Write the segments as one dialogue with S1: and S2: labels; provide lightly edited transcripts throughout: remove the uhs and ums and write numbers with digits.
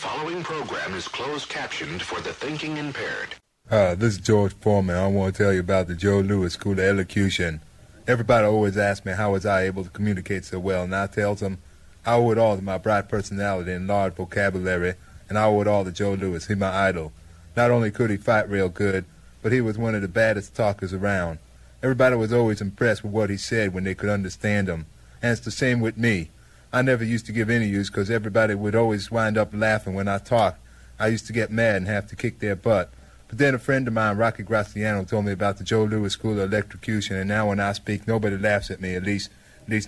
S1: following program is closed captioned for the thinking impaired.
S2: This is George Foreman. I want to tell you about the Joe Louis School of Elocution. Everybody always asks me how was I able to communicate so well, and I tell them I owe it all to my bright personality and large vocabulary, and I owe it all to Joe Louis. He's my idol. Not only could he fight real good, but he was one of the baddest talkers around. Everybody was always impressed with what he said when they could understand him, and it's the same with me. I never used to give interviews because everybody would always wind up laughing when I talked. I used to get mad and have to kick their butt. But then a friend of mine, Rocky Graziano, told me about the Joe Louis School of Electrocution, and now when I speak, nobody laughs at me. At least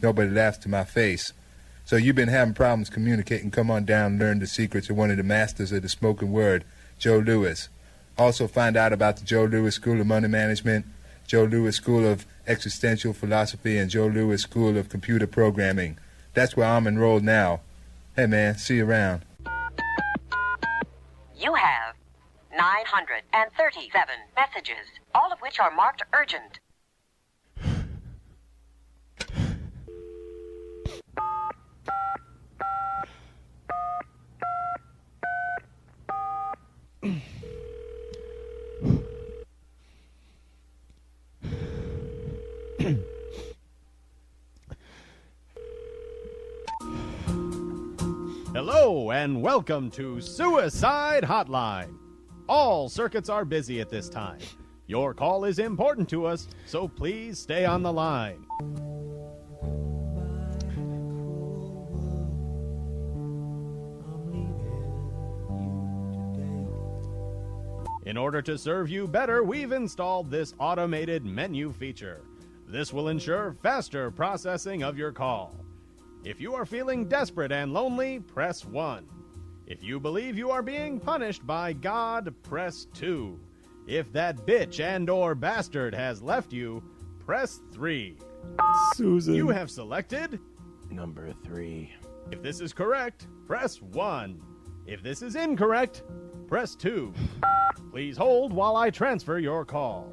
S2: nobody laughs to my face. So you've been having problems communicating. Come on down and learn the secrets of one of the masters of the spoken word, Joe Louis. Also find out about the Joe Louis School of Money Management, Joe Louis School of Existential Philosophy, and Joe Louis School of Computer Programming. That's where I'm enrolled now. Hey, man, see you around.
S3: You have 937 messages, all of which are marked urgent.
S4: Hello and welcome to Suicide Hotline. All circuits are busy at this time. Your call is important to us, so please stay on the line. In order to serve you better, we've installed this automated menu feature. This will ensure faster processing of your call. If you are feeling desperate and lonely, press 1. If you believe you are being punished by God, press 2. If that bitch and or bastard has left you, press 3.
S5: Susan.
S4: You have selected
S5: Number 3.
S4: If this is correct, press 1. If this is incorrect, press 2. Please hold while I transfer your call.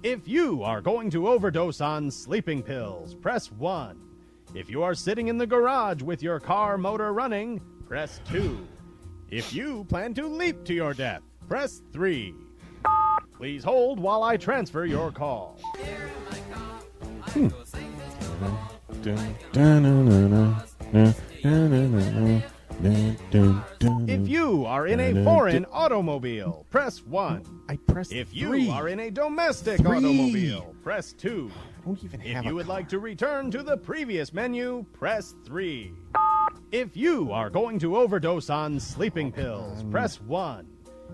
S4: If you are going to overdose on sleeping pills, press 1. If you are sitting in the garage with your car motor running, press 2. If you plan to leap to your death, press 3. Please hold while I transfer your call. If you are in a foreign automobile, press 1.
S5: I pressed
S4: If
S5: 3.
S4: you are in a domestic
S5: 3.
S4: automobile, press 2.
S5: I don't even
S4: If
S5: have
S4: you
S5: a
S4: would
S5: car.
S4: like to return to the previous menu, press 3. If you are going to overdose on sleeping pills, press 1.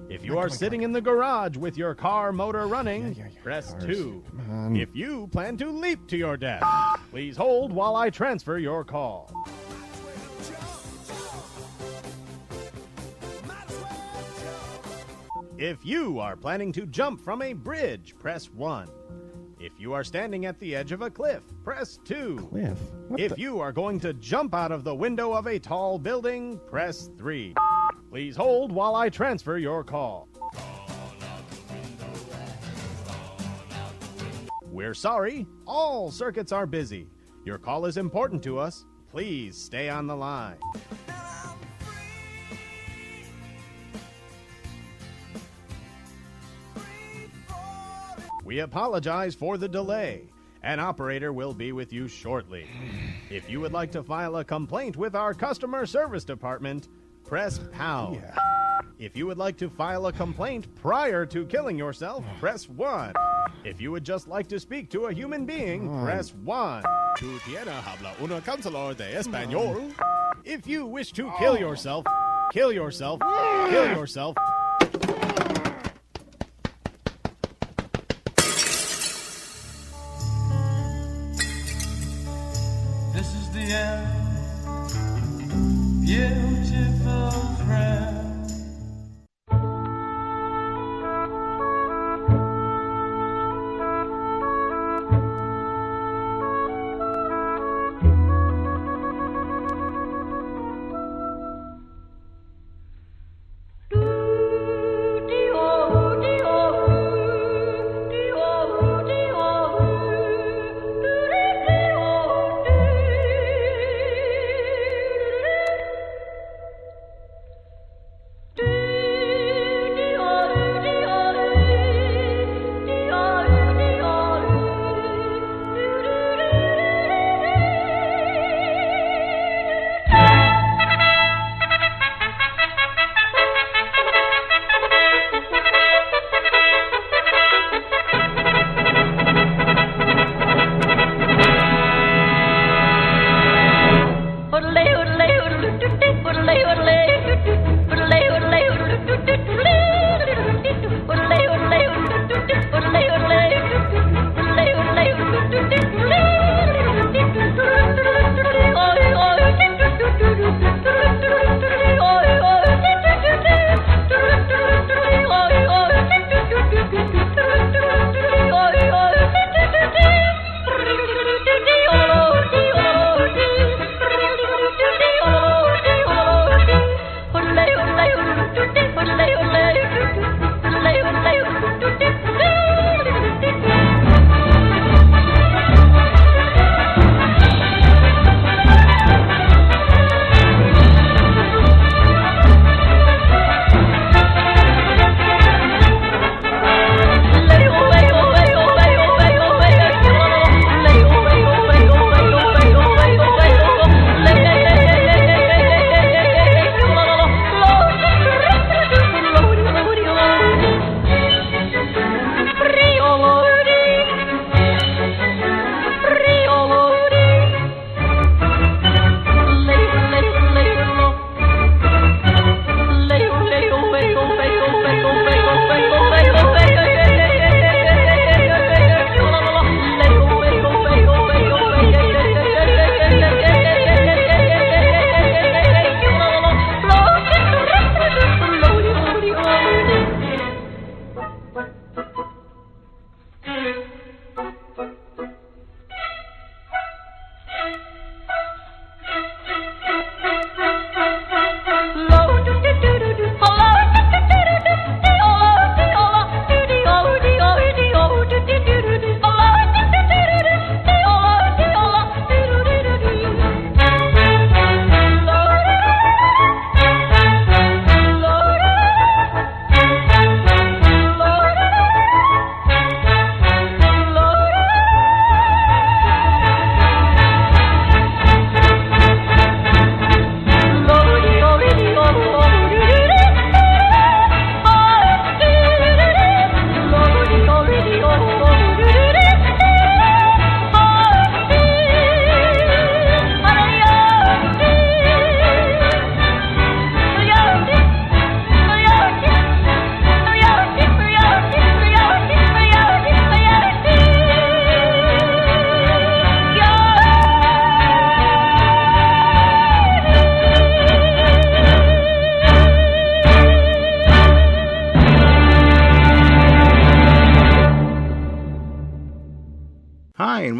S4: If you are sitting in the garage with your car motor running, press 2.
S5: Come on.
S4: If you plan to leap to your death, please hold while I transfer your call. If you are planning to jump from a bridge, press 1. If you are standing at the edge of a cliff, press 2.
S5: Cliff? What
S4: If
S5: the-
S4: you are going to jump out of the window of a tall building, press 3. Please hold while I transfer your call. We're sorry, all circuits are busy. Your call is important to us. Please stay on the line. We apologize for the delay. An operator will be with you shortly. If you would like to file a complaint with our customer service department, press pound.
S5: Yeah.
S4: If you would like to file a complaint prior to killing yourself, press 1. If you would just like to speak to a human being, press 1.
S6: Tu tienes habla una cancelor de español.
S4: If you wish to kill yourself, kill yourself, kill yourself.
S7: This is the end, beautiful friend.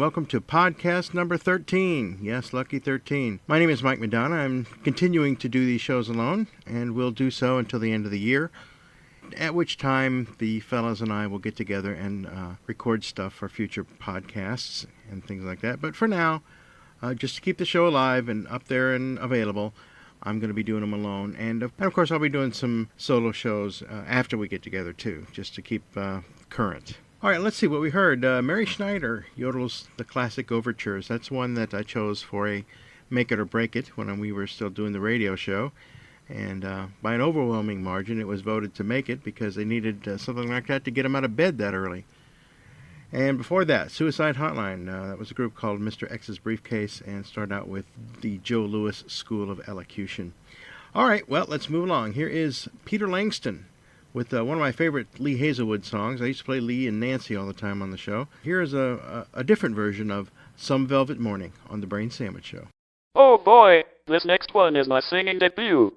S8: welcome to podcast number 13. Yes, lucky 13. My name is Mike Madonna. I'm continuing to do these shows alone, and will do so until the end of the year, at which time the fellas and I will get together and record stuff for future podcasts and things like that. But for now, just to keep the show alive and up there and available, I'm going to be doing them alone. And of course, I'll be doing some solo shows after we get together, too, just to keep current. All right, let's see what we heard. Mary Schneider yodels the classic overtures. That's one that I chose for a Make It or Break It when we were still doing the radio show. And by an overwhelming margin, it was voted to make it because they needed something like that to get them out of bed that early. And before that, Suicide Hotline. That was a group called Mr. X's Briefcase and started out with the Joe Louis School of Elocution. All right, well, let's move along. Here is Peter Langston with one of my favorite Lee Hazelwood songs. I used to play Lee and Nancy all the time on the show. Here is a different version of Some Velvet Morning on the Brain Sandwich Show.
S9: Oh boy, this next one is my singing debut.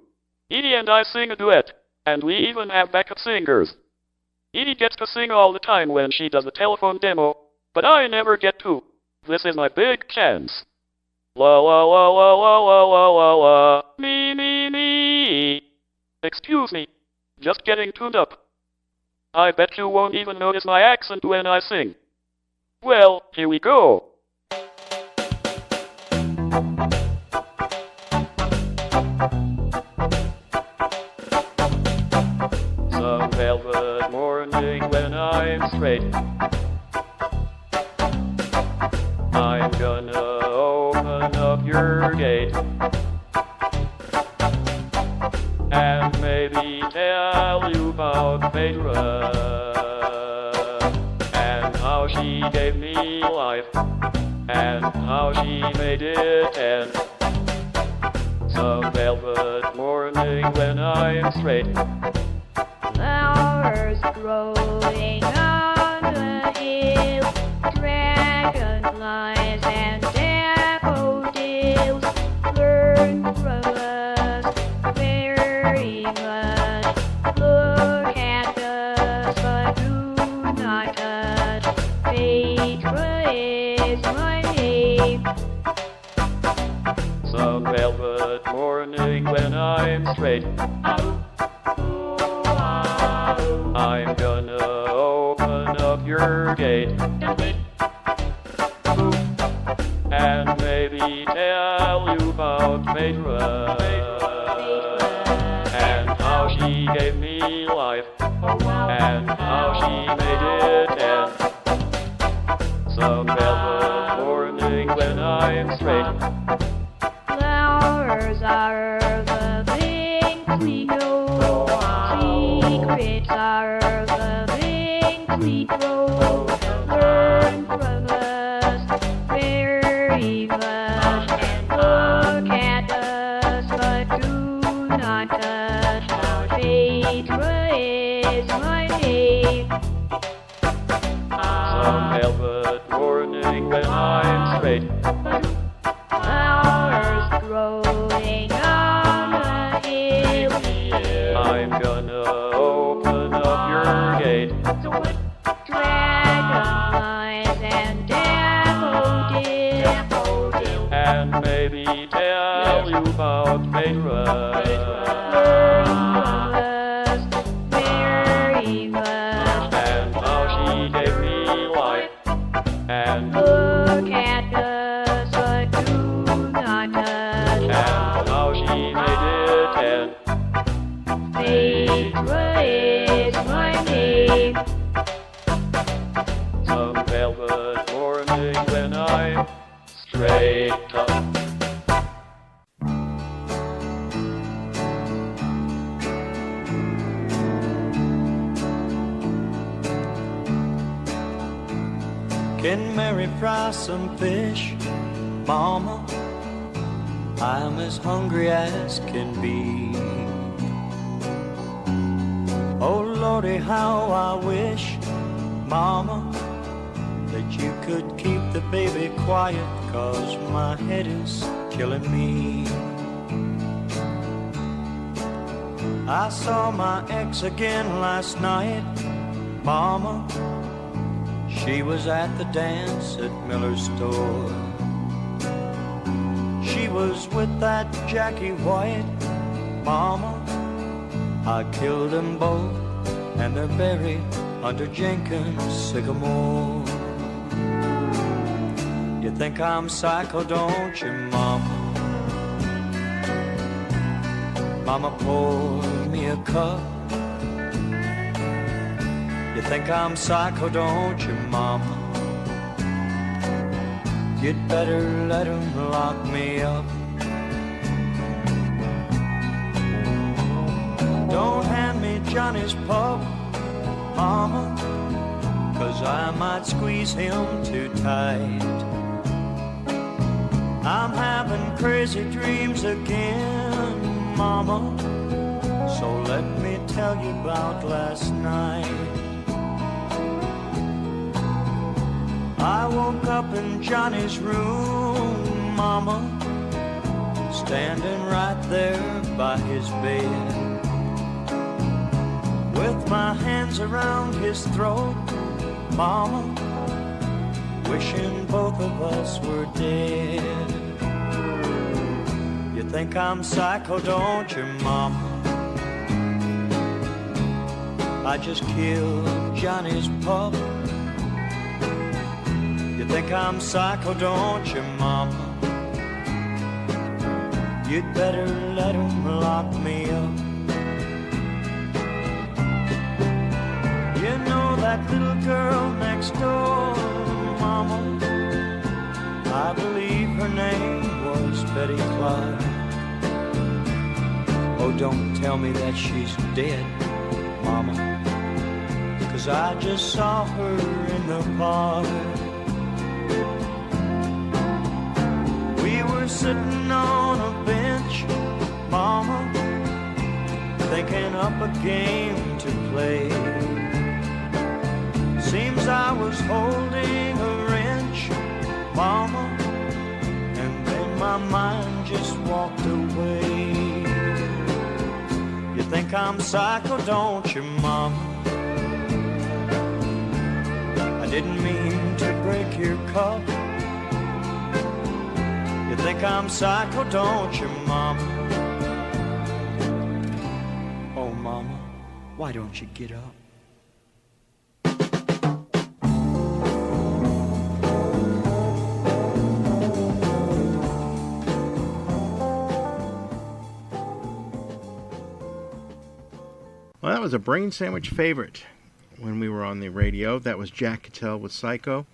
S9: Edie and I sing a duet, and we even have backup singers. Edie gets to sing all the time when she does a telephone demo, but I never get to. This is my big chance. La la la la la la la la la, me. Excuse me. Just getting tuned up. I bet you won't even notice my accent when I sing. Well, here we go. Some velvet morning when I'm straight, I'm gonna open up your gate and maybe tell you about Phaedra and how she gave me life and how she made it end. Some velvet morning when I'm straight,
S10: flowers growing on the hill, dragonflies and daffodils learn from us very much. Look at us, but do not touch. Phaedra is my name.
S9: Some velvet morning when I'm straight, I'm gonna open up your gate and maybe tell you about Phaedra and how she gave me life and how she made it end. Some velvet morning when I'm straight,
S10: flowers are the things we know. Secrets are the things we grow. Learn from us very much. Look at us, but do not touch. Phaedra is my name.
S9: some velvet morning when I'm straight,
S10: Flowers growing on the hill,
S9: I'm gonna open up your gate
S10: dragonflies and daffodils
S9: and maybe tell you about Phaedra
S10: learn from us very much.
S9: and how she gave me life and
S10: Look at us, but do not touch.
S9: how she made it end.
S10: Phaedra is my name.
S9: Some velvet morning when I'm straight up.
S7: Can Mary fry some fish, Mama? I'm as hungry as can be. Oh Lordy, how I wish, Mama, that you could keep the baby quiet, 'cause my head is killing me. I saw my ex again last night, Mama. She was at the dance at Miller's store. She was with that Jackie White. Mama, I killed them both, and they're buried under Jenkins' sycamore. You think I'm psycho, don't you, Mama? Mama, pour me a cup. You think I'm psycho, don't you, Mama? You'd better let 'em lock me up. Don't hand me Johnny's pup, Mama, 'cause I might squeeze him too tight. I'm having crazy dreams again, Mama, so let me tell you about last night. I woke up in Johnny's room, Mama, standing right there by his bed, with my hands around his throat, Mama, wishing both of us were dead. You think I'm psycho, don't you, Mama? I just killed Johnny's pup. You think I'm psycho, don't you, Mama? You'd better let 'em lock me up. You know that little girl next door, Mama, I believe her name was Betty Clark. Oh, don't tell me that she's dead, Mama, 'cause I just saw her in the park. We were sitting on a bench, Mama, thinking up a game to play. Seems I was holding a wrench, Mama, and then my mind just walked away. You think I'm psycho, don't you, Mama? I didn't mean to break your cup. You think I'm psycho, don't you, Mama? Oh, Mama, why don't you get up?
S8: Well, that was a brain sandwich favorite when we were on the radio. That was Jack Cattell with Psycho.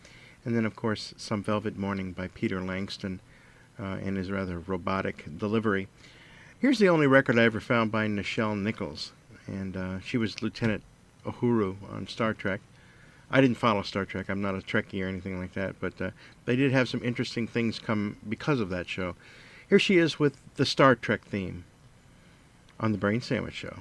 S8: And then, of course, Some Velvet Morning by Peter Langston in his rather robotic delivery. Here's the only record I ever found by Nichelle Nichols. And she was Lieutenant Uhuru on Star Trek. I didn't follow Star Trek. I'm not a Trekkie or anything like that. But they did have some interesting things come because of that show. Here she is with the Star Trek theme on the Brain Sandwich Show.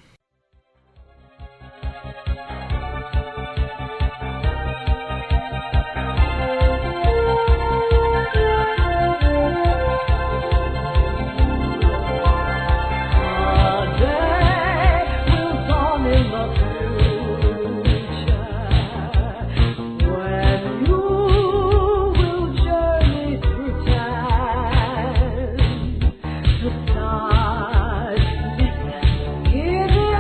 S10: Give it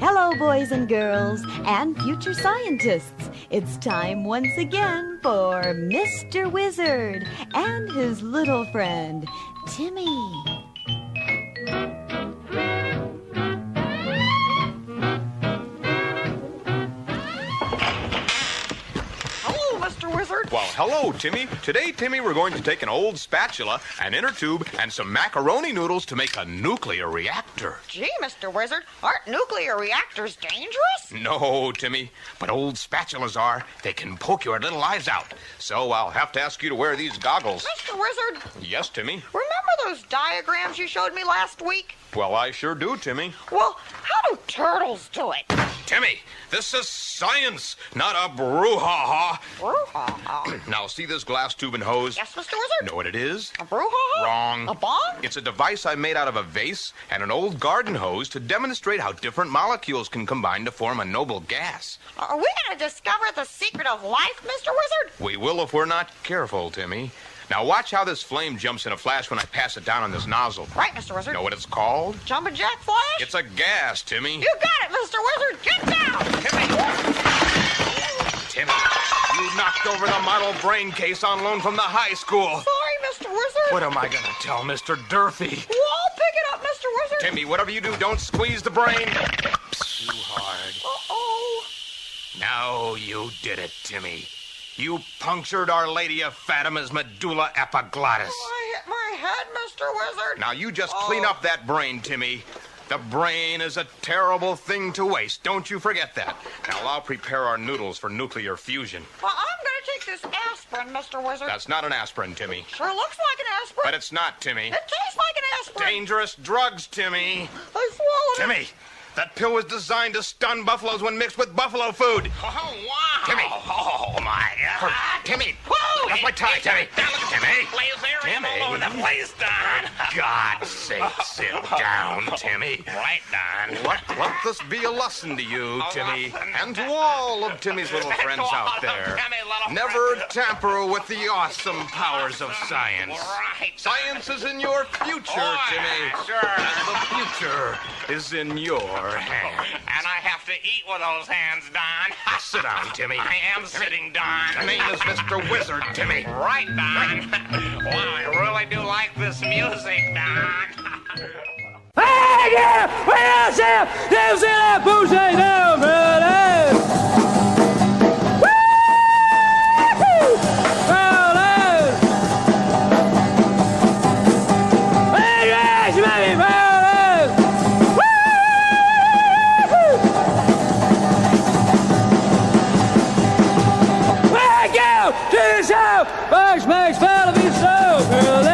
S11: Hello, boys and girls, and future scientists. It's time once again for Mr. Wizard and his little friend, Timmy.
S12: Hello, Mr. Wizard.
S13: Well, hello, Timmy. Today, Timmy, we're going to take an old spatula, an inner tube, and some macaroni noodles to make a nuclear reactor.
S12: Gee, Mr. Wizard, aren't nuclear reactors dangerous?
S13: No, Timmy, but old spatulas are. They can poke your little eyes out. So I'll have to ask you to wear these goggles.
S12: Mr. Wizard,
S13: Yes, Timmy?
S12: remember those diagrams you showed me last week?
S13: Well, I sure do, Timmy.
S12: Well, how do turtles do it?
S13: Timmy, this is science, not a brouhaha.
S12: Brouhaha?
S13: Now, see this glass tube and hose?
S12: Yes, Mr. Wizard?
S13: Know what it is?
S12: A brouhaha?
S13: Wrong.
S12: A bong?
S13: It's a device I made out of a vase and an old garden hose to demonstrate how different molecules can combine to form a noble gas.
S12: Are we going to discover the secret of life, Mr. Wizard?
S13: We will if we're not careful, Timmy. Now watch how this flame jumps in a flash when I pass it down on this nozzle.
S12: Right, Mr. Wizard.
S13: Know what it's called?
S12: Jumpin' Jack Flash?
S13: It's a gas, Timmy.
S12: You got it, Mr. Wizard. Get down!
S13: Timmy, you knocked over the model brain case on loan from the high school.
S12: Sorry, Mr. Wizard.
S13: What am I going to tell Mr. Durfee?
S12: Well, I'll pick it up, Mr. Wizard.
S13: Timmy, whatever you do, don't squeeze the brain too hard.
S12: Uh-oh.
S13: Now you did it, Timmy. You punctured Our Lady of Fatima's medulla epiglottis.
S12: I hit my head, Mr. Wizard.
S13: Now you just clean up that brain, Timmy. The brain is a terrible thing to waste. Don't you forget that. Now I'll prepare our noodles for nuclear fusion.
S12: Well, I'm going to take this aspirin, Mr. Wizard.
S13: That's not an aspirin, Timmy.
S12: Sure looks like an aspirin.
S13: But it's not, Timmy.
S12: It tastes like an aspirin.
S13: Dangerous drugs, Timmy.
S12: I swallowed it.
S13: Timmy, that pill was designed to stun buffaloes when mixed with buffalo food.
S14: Oh, wow.
S13: Timmy.
S14: Oh, my God.
S13: Timmy.
S14: Whoa.
S13: That's my tie, Timmy. Timmy.
S14: Laserium all over the place, Don.
S13: God's sake, sit down, Timmy.
S14: Right, Don.
S13: Let this be a lesson to you, Timmy, and to all of Timmy's little friends out there. Never tamper with the awesome powers of science.
S14: Right.
S13: Science is in your future, Timmy.
S14: Sure.
S13: And the future is in your hands.
S14: And I have to eat with those hands, Don.
S13: Sit down, Timmy.
S14: I am sitting, Don.
S13: My name is Mr. Wizard, Timmy.
S14: Right, Don. Wow, I really do like this music, Don.
S15: Hey, yeah! Where is it? You see that pussy down, brother? Woo! Brother! Hey, yes, baby, brother! Woo! Back out to the south! Bugs makes fun of his soul, brother!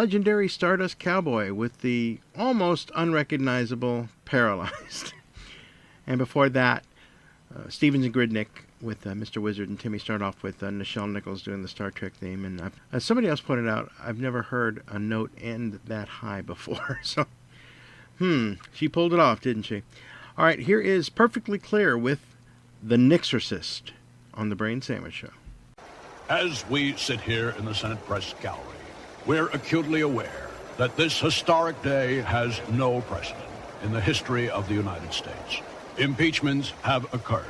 S8: legendary Stardust Cowboy with the almost unrecognizable Paralyzed. And before that, Stevens and Gridnick with Mr. Wizard, and Timmy start off with Nichelle Nichols doing the Star Trek theme. And as somebody else pointed out, I've never heard a note end that high before. So, she pulled it off, didn't she? All right, here is Perfectly Clear with The Nixorcist on the Brain Sandwich Show.
S16: As we sit here in the Senate Press Gallery, we're acutely aware that this historic day has no precedent in the history of the United States. Impeachments have occurred.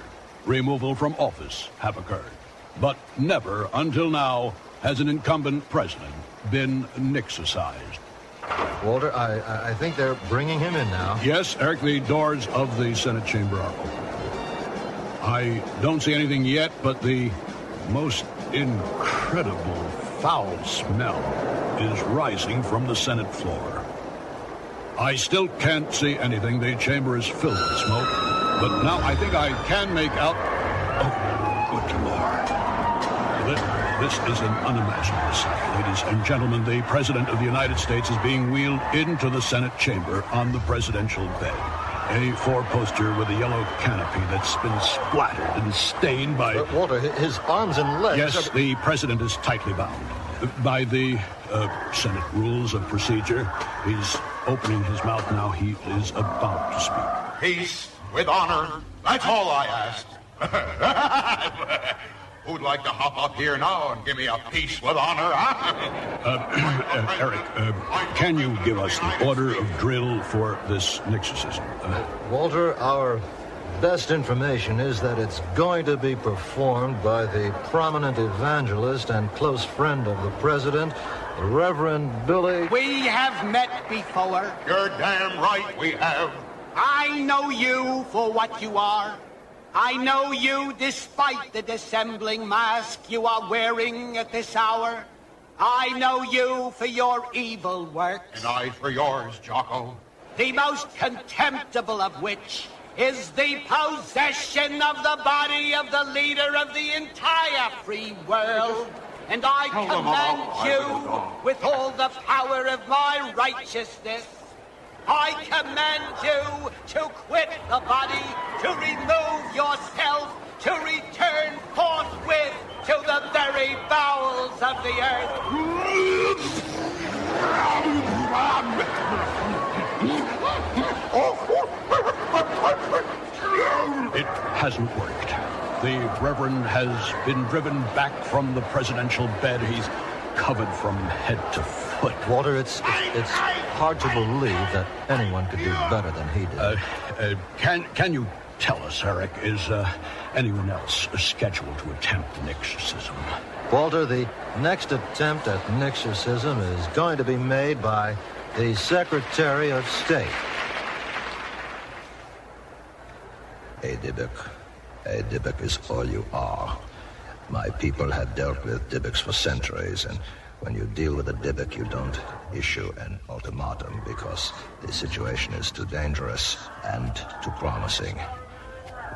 S16: Removal from office have occurred. But never until now has an incumbent president been Nixicized.
S17: Walter, I think they're bringing him in now.
S16: Yes, Eric, the doors of the Senate chamber are open. I don't see anything yet, but the most incredible foul smell is rising from the Senate floor. I still can't see anything. The chamber is filled with smoke, but now I think I can make out... Oh, good Lord. This is an unimaginable sight. Ladies and gentlemen, the President of the United States is being wheeled into the Senate chamber on the presidential bed. A four-poster with a yellow canopy that's been splattered and stained by...
S17: Walter, his arms and legs...
S16: Yes, the president is tightly bound. By the Senate rules of procedure, he's opening his mouth now. He is about to speak.
S18: Peace with honor. That's all I ask. Who'd like to hop up here now and give me a peace with honor, huh?
S16: Eric, can you give us the order of drill for this Nixorcism?
S17: Walter, our best information is that it's going to be performed by the prominent evangelist and close friend of the president, the Reverend Billy...
S19: We have met before.
S18: You're damn right we have.
S19: I know you for what you are. I know you despite the dissembling mask you are wearing at this hour. I know you for your evil works.
S18: And I for yours, Jocko.
S19: The most contemptible of which is the possession of the body of the leader of the entire free world. And I command you, with all the power of my righteousness, I command you to quit the body, to remove yourself, to return forthwith to the very bowels of the earth.
S16: It hasn't worked. The Reverend has been driven back from the presidential bed. He's covered from head to foot.
S17: Walter, it's hard to believe that anyone could do better than he did.
S16: Can you tell us, Eric, is anyone else scheduled to attempt an exorcism?
S17: Walter, the next attempt at an exorcism is going to be made by the Secretary of State. A Dybbuk is all you are. My people have dealt with Dybbuks for centuries, and when you deal with a Dybbuk, you don't issue an ultimatum because the situation is too dangerous and too promising.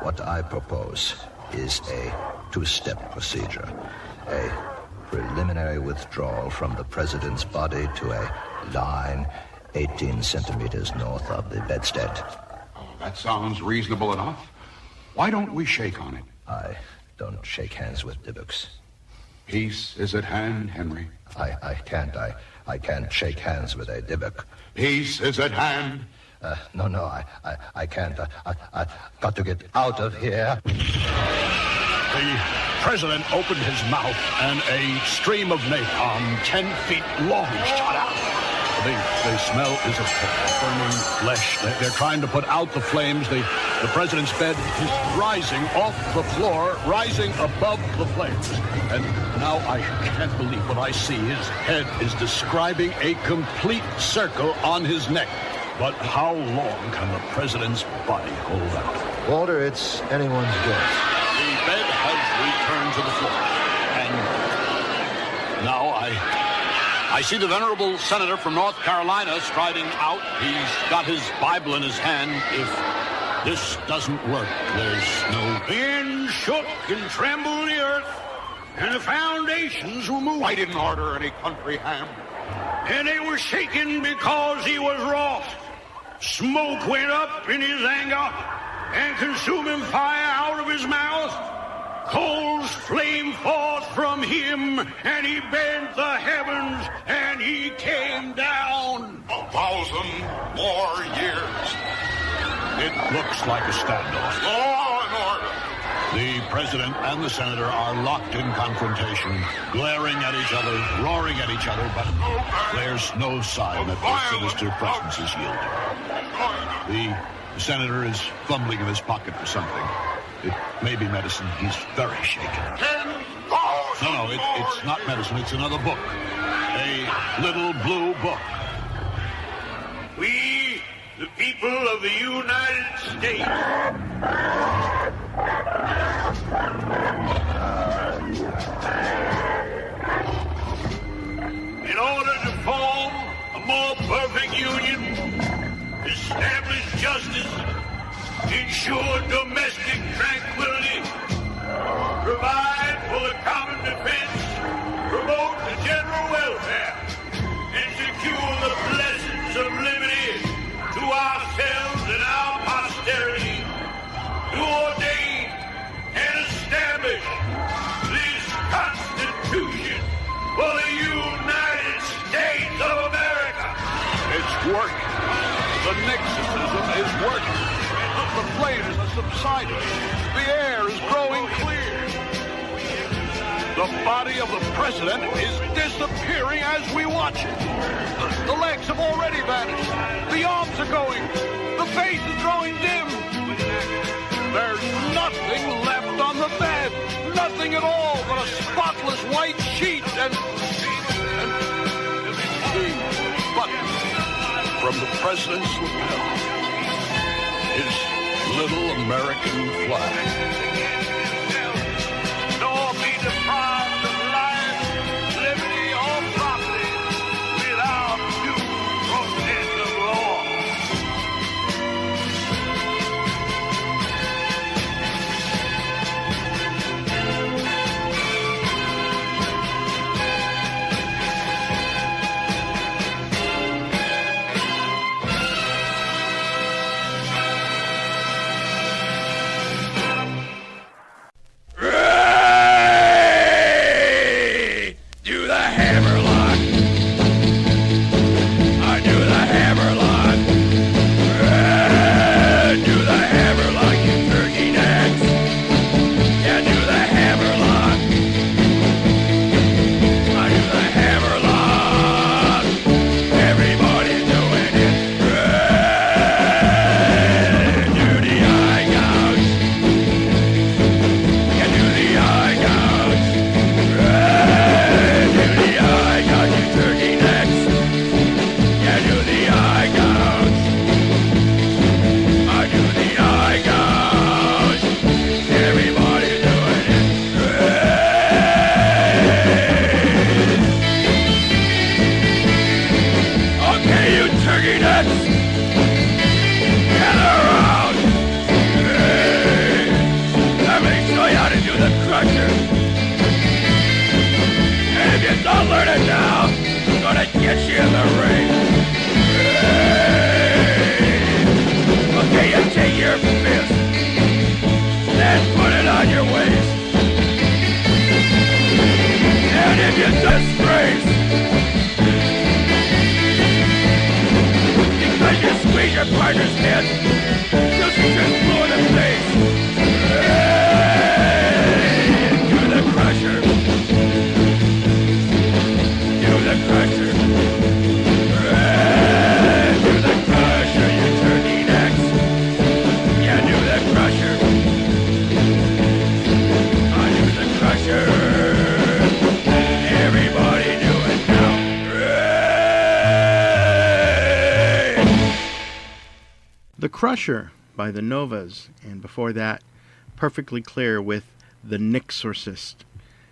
S17: What I propose is a two-step procedure. A preliminary withdrawal from the president's body to a line 18 centimeters north of the bedstead.
S18: Oh, that sounds reasonable enough. Why don't we shake on it?
S17: I don't shake hands with Dybbuks.
S18: Peace is at hand, Henry.
S17: I can't shake hands with a Dybbuk.
S18: Peace is at hand.
S17: No, I can't. I've got to get out of here.
S16: The president opened his mouth and a stream of napalm 10 feet long shot out. The smell is of burning flesh. They're trying to put out the flames. The president's bed is rising off the floor, rising above the flames. And now I can't believe what I see. His head is describing a complete circle on his neck. But how long can the president's body hold out?
S17: Walter, it's anyone's guess.
S16: The bed has returned to the floor. And now I see the venerable senator from North Carolina striding out. He's got his Bible in his hand. If this doesn't work, there's no...
S18: Then shook and trembled the earth, and the foundations were moved. I didn't order any country ham.
S16: and they were shaking because he was wroth. Smoke went up in his anger, and consuming fire out of his mouth. Coals flamed forth from him, and he bent the heavens, and he came down.
S18: 1,000 more years.
S16: It looks like a standoff.
S18: Law and order.
S16: The president and the senator are locked in confrontation, glaring at each other, roaring at each other, but there's no sign that the sinister presence is yielding. The senator is fumbling in his pocket for something. It may be medicine. He's very shaken. No, it's not medicine. It's another book. A little blue book. We, the people of the United States. In order to form a more perfect union, establish justice, ensure domestic tranquility, provide for the common defense, promote the general welfare, and secure the blessings of liberty to ourselves and our posterity, to ordain and establish this Constitution for the United States of America.
S18: It's working. The Nixonism is working. The flames are subsiding. The air is growing clear. The body of the president is disappearing as we watch it. The legs have already vanished. The arms are going. The face is growing dim. There's nothing left on the bed. Nothing at all but a spotless white sheet and the button from the president's lapel. His little American flag.
S16: Nor be deprived of life, liberty, or property without due process of law.
S8: The Crusher by the Novas, and before that, Perfectly Clear with The Nixorcist.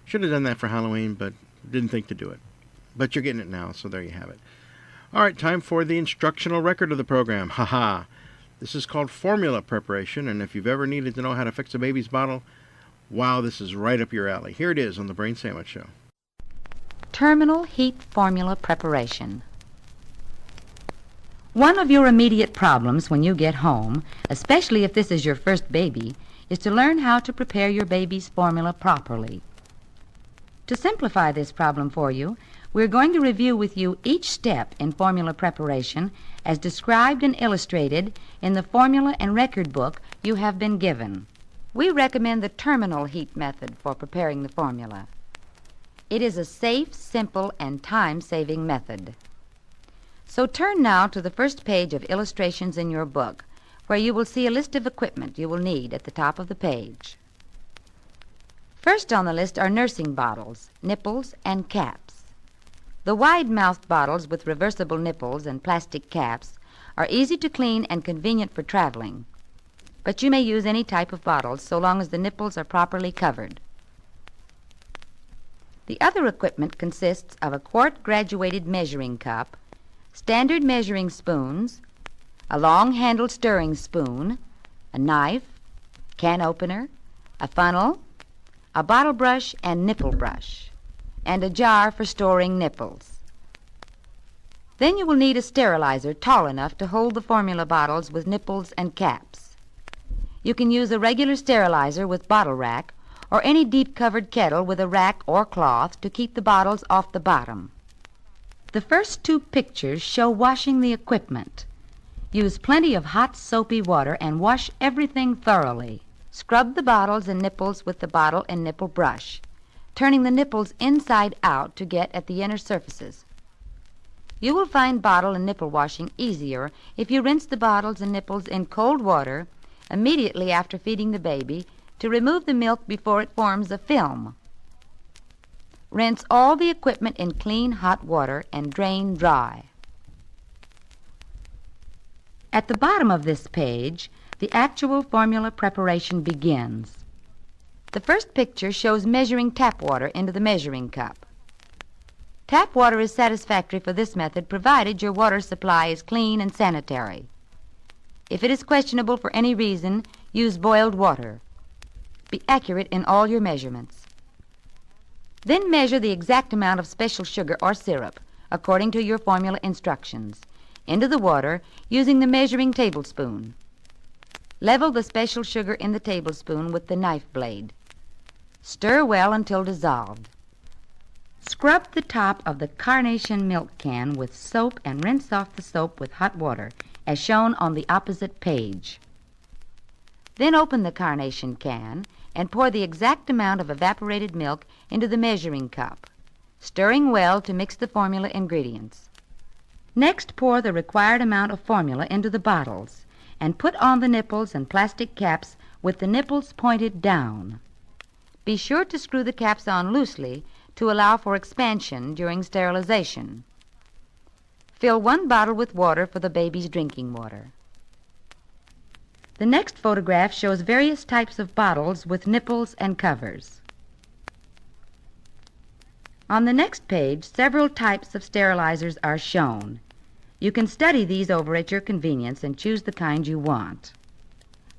S8: Should have done that for Halloween, but didn't think to do it. But you're getting it now, so there you have it. All right, time for the instructional record of the program. Haha. This is called Formula Preparation, and if you've ever needed to know how to fix a baby's bottle, wow, this is right up your alley. Here it is on the Brain Sandwich Show.
S20: Terminal heat formula preparation. One of your immediate problems when you get home, especially if this is your first baby, is to learn how to prepare your baby's formula properly. To simplify this problem for you, we're going to review with you each step in formula preparation as described and illustrated in the formula and record book you have been given. We recommend the terminal heat method for preparing the formula. It is a safe, simple, and time-saving method. So turn now to the first page of illustrations in your book, where you will see a list of equipment you will need at the top of the page. First on the list are nursing bottles, nipples, and caps. The wide-mouthed bottles with reversible nipples and plastic caps are easy to clean and convenient for traveling, but you may use any type of bottles so long as the nipples are properly covered. The other equipment consists of a quart graduated measuring cup, standard measuring spoons, a long-handled stirring spoon, a knife, can opener, a funnel, a bottle brush and nipple brush, and a jar for storing nipples. Then you will need a sterilizer tall enough to hold the formula bottles with nipples and caps. You can use a regular sterilizer with bottle rack or any deep-covered kettle with a rack or cloth to keep the bottles off the bottom. The first two pictures show washing the equipment. Use plenty of hot, soapy water and wash everything thoroughly. Scrub the bottles and nipples with the bottle and nipple brush, turning the nipples inside out to get at the inner surfaces. You will find bottle and nipple washing easier if you rinse the bottles and nipples in cold water immediately after feeding the baby to remove the milk before it forms a film. Rinse all the equipment in clean hot water and drain dry. At the bottom of this page, the actual formula preparation begins. The first picture shows measuring tap water into the measuring cup. Tap water is satisfactory for this method provided your water supply is clean and sanitary. If it is questionable for any reason, use boiled water. Be accurate in all your measurements. Then measure the exact amount of special sugar or syrup, according to your formula instructions, into the water using the measuring tablespoon. Level the special sugar in the tablespoon with the knife blade. Stir well until dissolved. Scrub the top of the carnation milk can with soap and rinse off the soap with hot water, as shown on the opposite page. Then open the carnation can and pour the exact amount of evaporated milk into the measuring cup, stirring well to mix the formula ingredients. Next, pour the required amount of formula into the bottles and put on the nipples and plastic caps with the nipples pointed down. Be sure to screw the caps on loosely to allow for expansion during sterilization. Fill one bottle with water for the baby's drinking water. The next photograph shows various types of bottles with nipples and covers. On the next page, several types of sterilizers are shown. You can study these over at your convenience and choose the kind you want.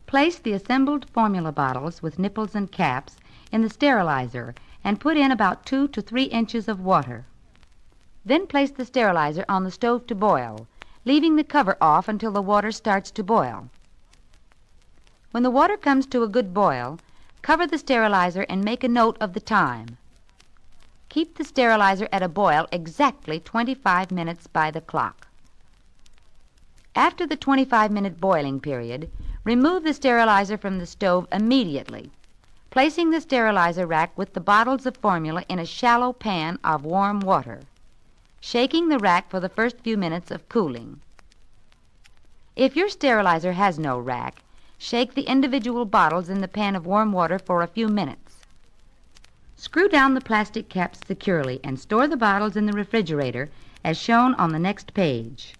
S20: Place the assembled formula bottles with nipples and caps in the sterilizer and put in about 2 to 3 inches of water. Then place the sterilizer on the stove to boil, leaving the cover off until the water starts to boil. When the water comes to a good boil, cover the sterilizer and make a note of the time. Keep the sterilizer at a boil exactly 25 minutes by the clock. After the 25-minute boiling period, remove the sterilizer from the stove immediately, placing the sterilizer rack with the bottles of formula in a shallow pan of warm water, shaking the rack for the first few minutes of cooling. If your sterilizer has no rack, shake the individual bottles in the pan of warm water for a few minutes. Screw down the plastic caps securely and store the bottles in the refrigerator as shown on the next page.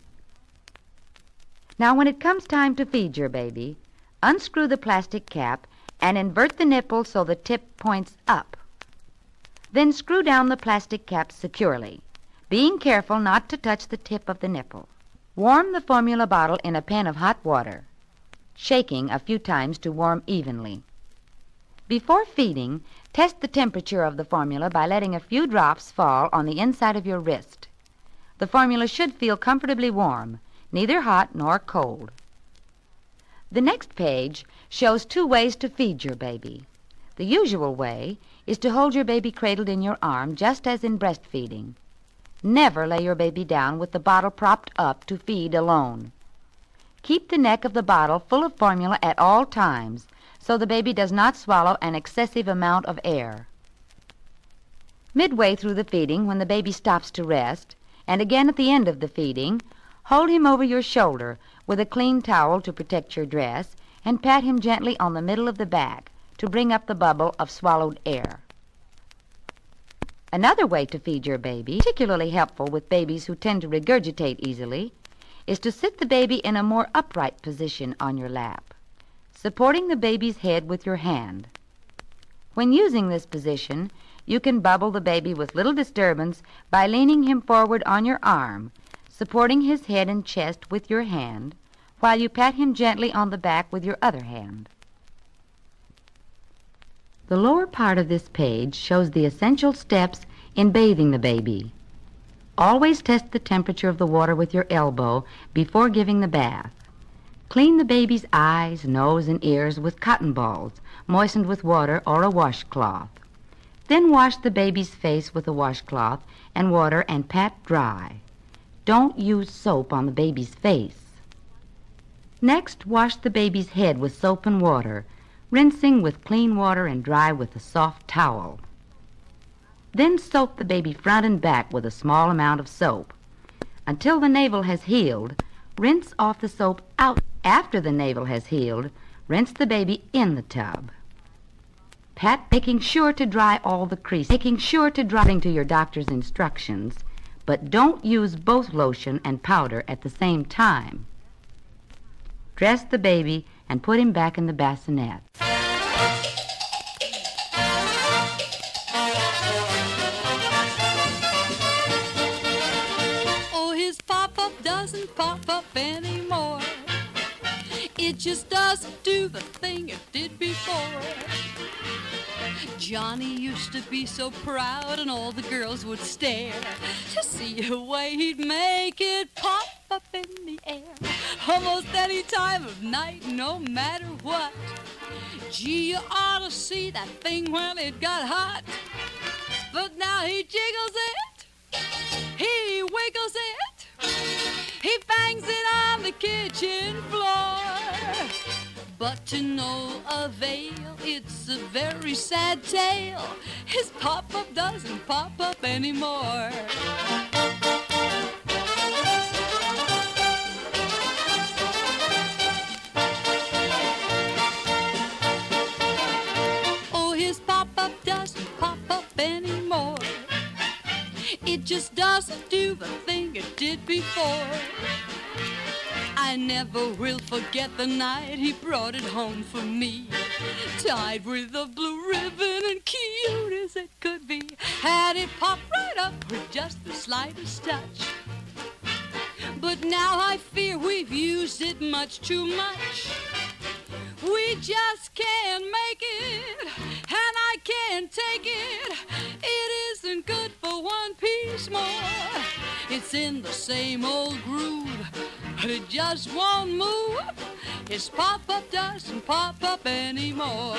S20: Now when it comes time to feed your baby, unscrew the plastic cap and invert the nipple so the tip points up. Then screw down the plastic cap securely, being careful not to touch the tip of the nipple. Warm the formula bottle in a pan of hot water, shaking a few times to warm evenly. Before feeding, test the temperature of the formula by letting a few drops fall on the inside of your wrist. The formula should feel comfortably warm, neither hot nor cold. The next page shows 2 ways to feed your baby. The usual way is to hold your baby cradled in your arm just as in breastfeeding. Never lay your baby down with the bottle propped up to feed alone. Keep the neck of the bottle full of formula at all times so the baby does not swallow an excessive amount of air. Midway through the feeding, when the baby stops to rest, and again at the end of the feeding, hold him over your shoulder with a clean towel to protect your dress and pat him gently on the middle of the back to bring up the bubble of swallowed air. Another way to feed your baby, particularly helpful with babies who tend to regurgitate easily, is to sit the baby in a more upright position on your lap, supporting the baby's head with your hand. When using this position, you can bubble the baby with little disturbance by leaning him forward on your arm, supporting his head and chest with your hand, while you pat him gently on the back with your other hand. The lower part of this page shows the essential steps in bathing the baby. Always test the temperature of the water with your elbow before giving the bath. Clean the baby's eyes, nose, and ears with cotton balls, moistened with water or a washcloth. Then wash the baby's face with a washcloth and water and pat dry. Don't use soap on the baby's face. Next, wash the baby's head with soap and water, rinsing with clean water and dry with a soft towel. Then soap the baby front and back with a small amount of soap. Until the navel has healed, rinse off the soap out. After the navel has healed, rinse the baby in the tub. Pat, making sure to dry all the creases, making sure to dry to your doctor's instructions, but don't use both lotion and powder at the same time. Dress the baby and put him back in the bassinet.
S21: Oh, his pop-up doesn't pop up anymore. It just doesn't do the thing it did before. Johnny used to be so proud and all the girls would stare to see the way he'd make it pop up in the air. Almost any time of night, no matter what. Gee, you ought to see that thing when it got hot. But now he jiggles it, he wiggles it, he bangs it on the kitchen floor. But to no avail, it's a very sad tale. His pop-up doesn't pop up anymore. Oh, his pop-up doesn't pop up anymore. It just doesn't do the thing it did before. I never will forget the night he brought it home for me, tied with a blue ribbon and cute as it could be. Had it popped right up with just the slightest touch. But now I fear we've used it much too much. We just can't make it, and I can't take it. It isn't good for one piece more. It's in the same old groove, but it just won't move. His pop-up doesn't pop up anymore.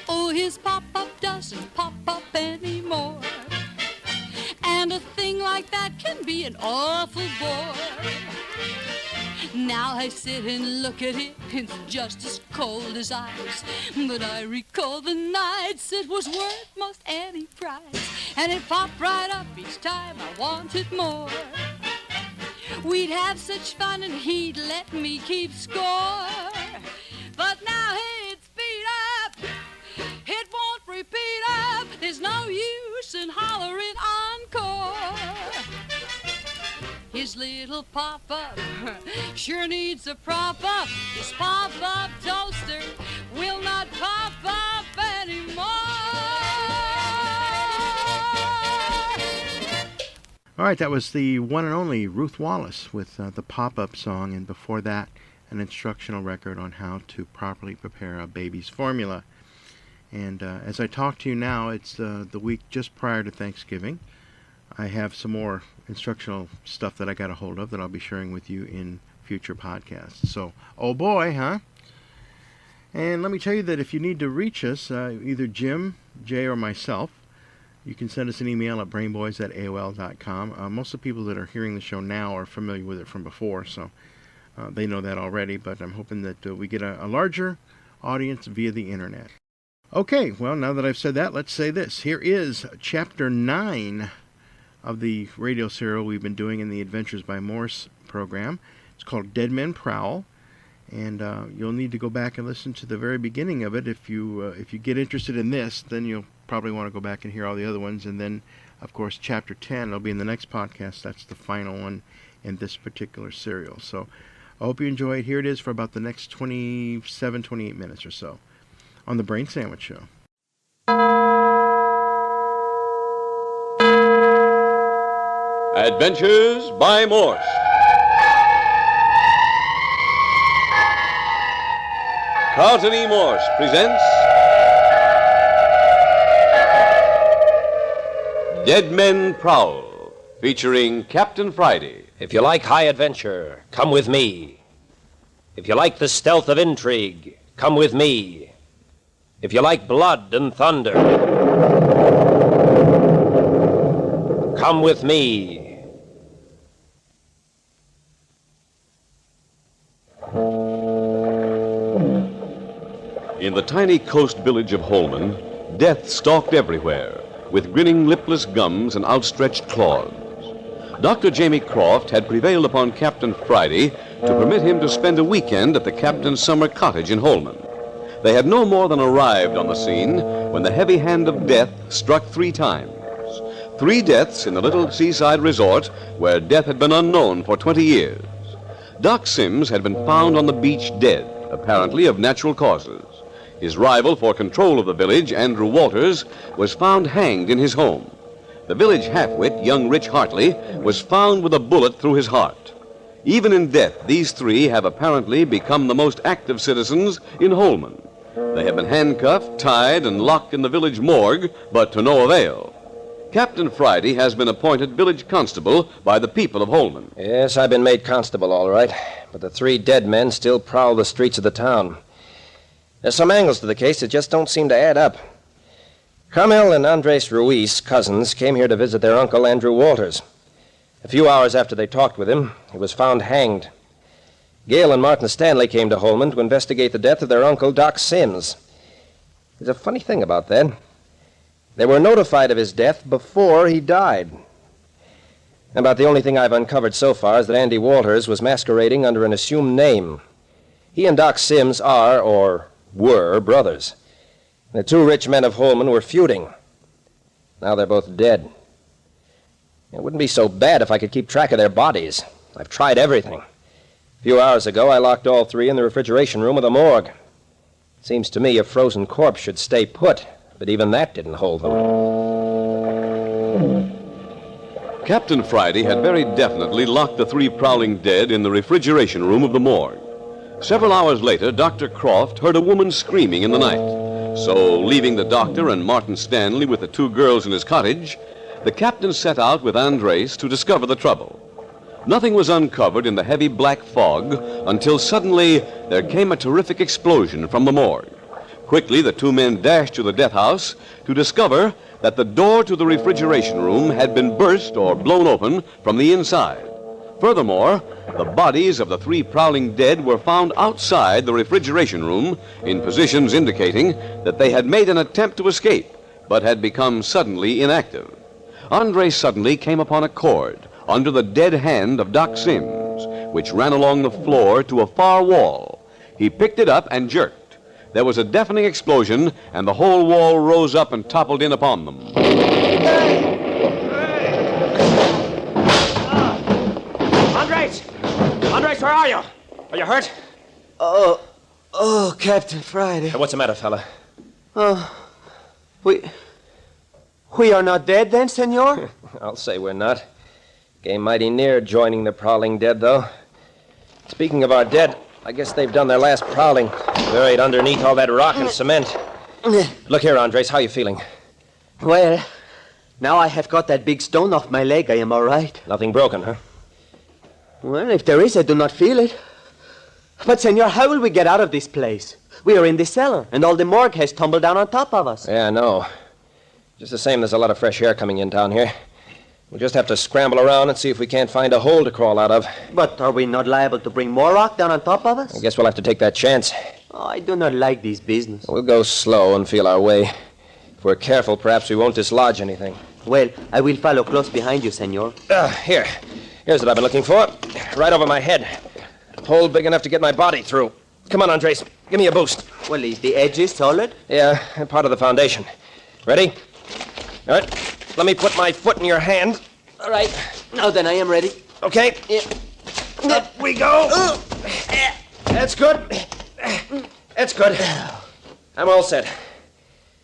S21: Oh, his pop-up doesn't pop up anymore. And a thing like that can be an awful bore. Now I sit and look at it, it's just as cold as ice. But I recall the nights it was worth most any price. And it popped right up each time I wanted more. We'd have such fun and he'd let me keep score. But now it's beat up, it won't repeat up. There's no use in hollering encore. His little pop-up sure needs a prop-up. His pop-up toaster will not pop up anymore.
S8: All right, that was the one and only Ruth Wallace with the pop-up song, and before that, an instructional record on how to properly prepare a baby's formula. And as I talk to you now, it's the week just prior to Thanksgiving. I have some more instructional stuff that I got a hold of that I'll be sharing with you in future podcasts. So, oh boy, huh? And let me tell you that if you need to reach us, either Jim, Jay, or myself, you can send us an email at brainboys@aol.com. Most of the people that are hearing the show now are familiar with it from before, so they know that already, but I'm hoping that we get a larger audience via the internet. Okay, well, now that I've said that, let's say this. Here is Chapter 9 of the radio serial we've been doing in the Adventures by Morse program. It's called Dead Men Prowl, and you'll need to go back and listen to the very beginning of it. If you get interested in this, then you'll probably want to go back and hear all the other ones, and then, of course, Chapter 10 will be in the next podcast. That's the final one in this particular serial. So I hope you enjoy it. Here it is for about the next 27, 28 minutes or so on the Brain Sandwich Show.
S1: Adventures by Morse. Carlton E. Morse presents Dead Men Prowl, featuring Captain Friday.
S22: If you like high adventure, come with me. If you like the stealth of intrigue, come with me. If you like blood and thunder, come with me.
S1: In the tiny coast village of Holman, death stalked everywhere, with grinning lipless gums and outstretched claws. Dr. Jamie Croft had prevailed upon Captain Friday to permit him to spend a weekend at the captain's summer cottage in Holman. They had no more than arrived on the scene when the heavy hand of death struck 3 times. 3 deaths in the little seaside resort where death had been unknown for 20 years. Doc Sims had been found on the beach dead, apparently of natural causes. His rival for control of the village, Andrew Walters, was found hanged in his home. The village half-wit, young Rich Hartley, was found with a bullet through his heart. Even in death, these 3 have apparently become the most active citizens in Holman. They have been handcuffed, tied, and locked in the village morgue, but to no avail. Captain Friday has been appointed village constable by the people of Holman.
S22: Yes, I've been made constable, all right, but the 3 dead men still prowl the streets of the town. There's some angles to the case that just don't seem to add up. Carmel and Andres Ruiz, cousins, came here to visit their uncle, Andrew Walters. A few hours after they talked with him, he was found hanged. Gail and Martin Stanley came to Holman to investigate the death of their uncle, Doc Sims. There's a funny thing about that. They were notified of his death before he died. About the only thing I've uncovered so far is that Andy Walters was masquerading under an assumed name. He and Doc Sims are, or were, brothers. The 2 rich men of Holman were feuding. Now they're both dead. It wouldn't be so bad if I could keep track of their bodies. I've tried everything. A few hours ago, I locked all 3 in the refrigeration room of the morgue. Seems to me a frozen corpse should stay put, but even that didn't hold them.
S1: Captain Friday had very definitely locked the 3 prowling dead in the refrigeration room of the morgue. Several hours later, Dr. Croft heard a woman screaming in the night. So, leaving the doctor and Martin Stanley with the 2 girls in his cottage, the captain set out with Andres to discover the trouble. Nothing was uncovered in the heavy black fog until suddenly there came a terrific explosion from the morgue. Quickly, the 2 men dashed to the death house to discover that the door to the refrigeration room had been burst or blown open from the inside. Furthermore, the bodies of the 3 prowling dead were found outside the refrigeration room in positions indicating that they had made an attempt to escape, but had become suddenly inactive. Andre suddenly came upon a cord under the dead hand of Doc Sims, which ran along the floor to a far wall. He picked it up and jerked. There was a deafening explosion, and the whole wall rose up and toppled in upon them.
S22: Andres, where are you? Are you hurt?
S23: Oh, Captain Friday.
S22: What's the matter, fella?
S23: We are not dead then, senor?
S22: I'll say we're not. Came mighty near joining the prowling dead, though. Speaking of our dead, I guess they've done their last prowling. Buried underneath all that rock and cement. Look here, Andres, how you feeling?
S23: Well, now I have got that big stone off my leg, I am all right.
S22: Nothing broken, huh?
S23: Well, if there is, I do not feel it. But, senor, how will we get out of this place? We are in the cellar, and all the morgue has tumbled down on top of us.
S22: Yeah, I know. Just the same, there's a lot of fresh air coming in down here. We'll just have to scramble around and see if we can't find a hole to crawl out of.
S23: But are we not liable to bring more rock down on top of us?
S22: I guess we'll have to take that chance.
S23: Oh, I do not like this business.
S22: We'll go slow and feel our way. If we're careful, perhaps we won't dislodge anything.
S23: Well, I will follow close behind you, senor.
S22: Here's what I've been looking for. Right over my head. A hole big enough to get my body through. Come on, Andres. Give me a boost.
S23: Well, is the edges solid?
S22: Yeah, part of the foundation. Ready? All right. Let me put my foot in your hand.
S23: All right. Now then, I am ready.
S22: Okay. Up we go. That's good. That's good. I'm all set.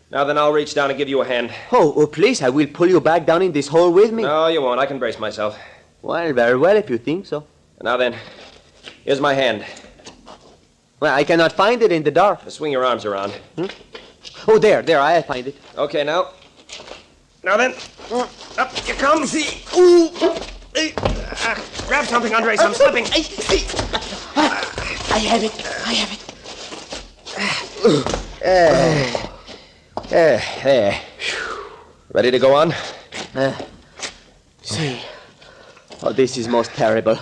S22: Now then, I'll reach down and give you a hand.
S23: Oh, please, I will pull you back down in this hole with me.
S22: No, you won't. I can brace myself.
S23: Well, very well, if you think so.
S22: Now then, here's my hand.
S23: Well, I cannot find it in the dark.
S22: Swing your arms around.
S23: Oh, there, I find it.
S22: Okay, now. Now then, up you come.
S23: Ooh.
S22: Grab something, Andres. I'm slipping.
S23: I have it.
S22: There. Ready to go on?
S23: See. Oh, this is most terrible.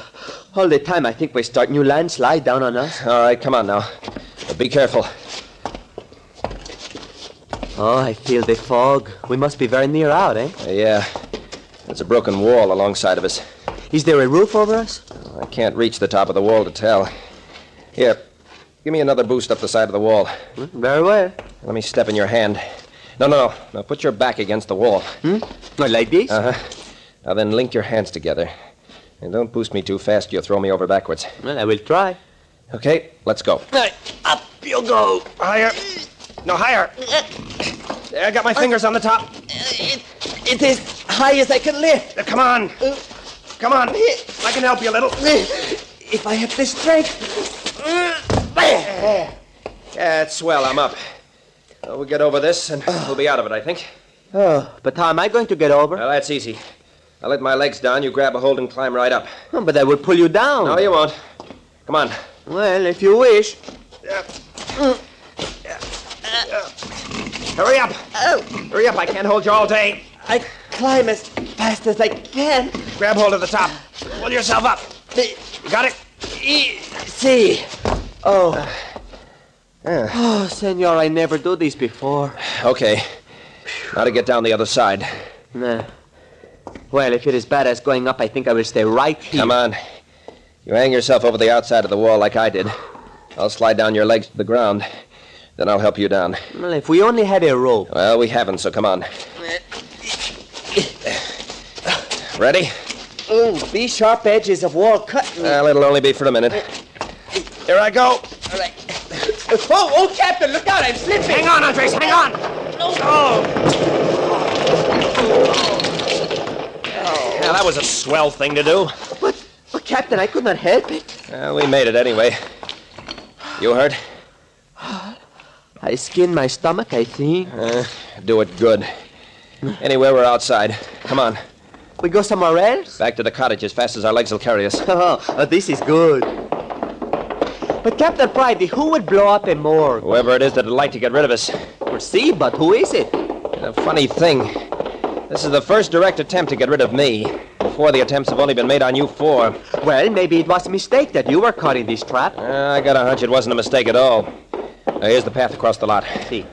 S23: All the time I think we start new landslide down on us.
S22: All right, come on now. But be careful.
S23: Oh, I feel the fog. We must be very near out, eh?
S22: Yeah. There's a broken wall alongside of us.
S23: Is there a roof over us?
S22: I can't reach the top of the wall to tell. Here, give me another boost up the side of the wall.
S23: Very well.
S22: Let me step in your hand. No. Now put your back against the wall.
S23: Like this?
S22: Uh-huh. Now then link your hands together. And don't boost me too fast, you'll throw me over backwards.
S23: Well, I will try.
S22: Okay, let's go.
S23: Up you go.
S22: Higher. No, higher. There, I got my fingers on the top.
S23: It is high as I can lift.
S22: Come on. Come on. I can help you a little.
S23: If I have the strength.
S22: Yeah, it's swell. I'm up. We'll get over this, and we'll be out of it, I think.
S23: Oh, but how am I going to get over?
S22: Well, that's easy. I'll let my legs down, you grab a hold and climb right up.
S23: Oh, but I will pull you down.
S22: No, you won't. Come on.
S23: Well, if you wish.
S22: Hurry up. Hurry up, I can't hold you all day.
S23: I climb as fast as I can.
S22: Grab hold of the top. Pull yourself up. You got it?
S23: See. Oh. Oh, senor, I never do this before.
S22: Okay. Now to get down the other side.
S23: Nah. Well, if it is bad as going up, I think I will stay right here.
S22: Come on. You hang yourself over the outside of the wall like I did. I'll slide down your legs to the ground. Then I'll help you down.
S23: Well, if we only had a rope.
S22: Well, we haven't, so come on. Ready?
S23: These sharp edges of wall cut me.
S22: Well, it'll only be for a minute. Here I go.
S23: All right. Oh, Captain, look out, I'm slipping.
S22: Hang on, Andres, hang on. Now, that was a swell thing to do.
S23: But, Captain, I could not help it.
S22: Well, we made it anyway. You hurt?
S23: I skinned my stomach, I think.
S22: Do it good. Anyway, we're outside. Come on.
S23: We go somewhere else?
S22: Back to the cottage as fast as our legs will carry us.
S23: Oh, this is good. But, Captain Friday, who would blow up a morgue?
S22: Whoever it is that'd like to get rid of us.
S23: Well, see, but who is it?
S22: A funny thing. This is the first direct attempt to get rid of me. Before, the attempts have only been made on you four.
S23: Well, maybe it was a mistake that you were caught in this trap.
S22: I got a hunch it wasn't a mistake at all. Now, here's the path across the lot.
S23: See.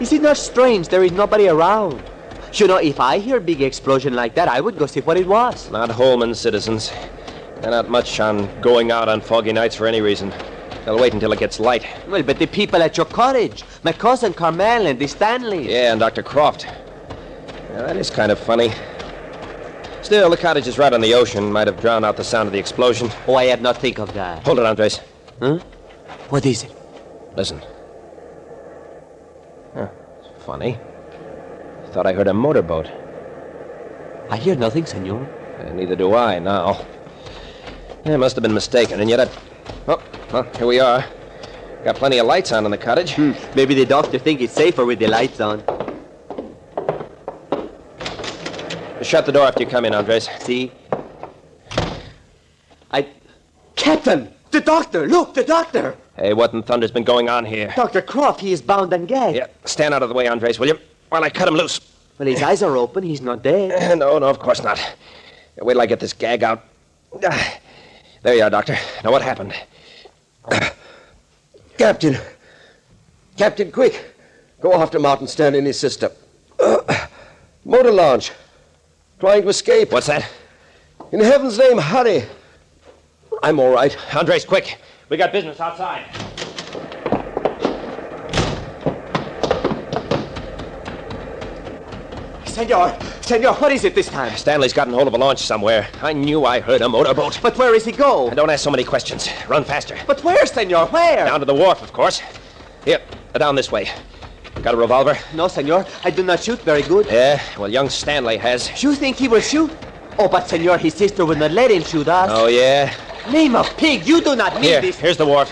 S23: Is it not strange there is nobody around? You know, if I hear a big explosion like that, I would go see what it was.
S22: Not Holman citizens. They're not much on going out on foggy nights for any reason. They'll wait until it gets light.
S23: Well, but the people at your cottage, my cousin Carmel and the Stanleys.
S22: Yeah, and Dr. Croft. Now, that is kind of funny. Still, the cottage is right on the ocean. Might have drowned out the sound of the explosion.
S23: Oh, I have not think of that.
S22: Hold it, Andres.
S23: Huh? What is it?
S22: Listen. Huh, it's funny. I thought I heard a motorboat.
S23: I hear nothing, senor.
S22: Neither do I now. I must have been mistaken, and yet Oh, well, here we are. Got plenty of lights on in the cottage.
S23: Maybe the doctor thinks it's safer with the lights on.
S22: Shut the door after you come in, Andres.
S23: See? Captain! The doctor! Look, the doctor!
S22: Hey, what in thunder's been going on here?
S23: Dr. Croft, he is bound and gagged.
S22: Yeah, stand out of the way, Andres, will you? While I cut him loose.
S23: Well, his eyes are open. He's not dead.
S22: No, of course not. Wait till I get this gag out. There you are, Doctor. Now, what happened?
S2: Captain, quick. Go after Martin Stanley and his sister. Motor launch. Trying to escape.
S22: What's that?
S2: In heaven's name, hurry. I'm all right.
S22: Andres, quick. We got business outside.
S23: Senor, what is it this time?
S22: Stanley's gotten hold of a launch somewhere. I knew I heard a motorboat.
S23: But where is he go?
S22: Don't ask so many questions. Run faster.
S23: But where, senor, where?
S22: Down to the wharf, of course. Here, down this way. Got a revolver?
S23: No, senor. I do not shoot very good.
S22: Yeah, well, young Stanley has.
S23: You think he will shoot? Oh, but senor, his sister will not let him shoot us.
S22: Oh, yeah?
S23: Name of pig, you do not mean this.
S22: Here's the wharf.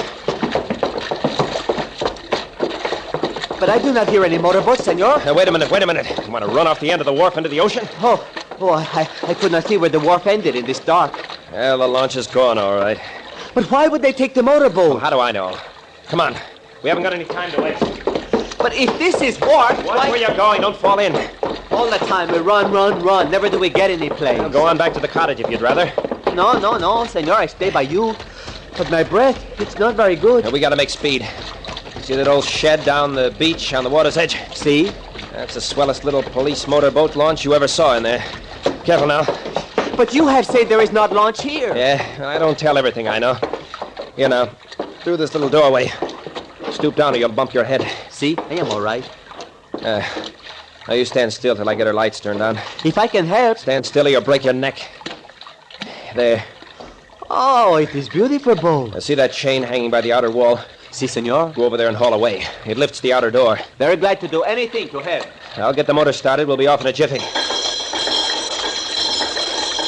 S23: But I do not hear any motorboats, senor.
S22: Now, wait a minute. You want to run off the end of the wharf into the ocean?
S23: I could not see where the wharf ended in this dark.
S22: Well, the launch is gone, all right.
S23: But why would they take the motorboat?
S22: Well, how do I know? Come on. We haven't got any time to waste.
S23: But if this is wharf,
S22: Watch where you're going. Don't fall in.
S23: All the time we run. Never do we get any place.
S22: Well, go on back to the cottage if you'd rather.
S23: No, senor. I stay by you. But my breath, it's not very good.
S22: Now, we got to make speed. See that old shed down the beach on the water's edge?
S23: See?
S22: That's the swellest little police motorboat launch you ever saw in there. Careful now.
S23: But you have said there is not launch here.
S22: Yeah, I don't tell everything I know. Here now, through this little doorway. Stoop down or you'll bump your head.
S23: See? I am all right.
S22: Now you stand still till I get her lights turned on.
S23: If I can help.
S22: Stand still or you'll break your neck. There.
S23: Oh, it is beautiful boat.
S22: Now, see that chain hanging by the outer wall?
S23: Si, senor.
S22: Go over there and haul away. It lifts the outer door.
S23: Very glad to do anything to help.
S22: I'll get the motor started. We'll be off in a jiffy.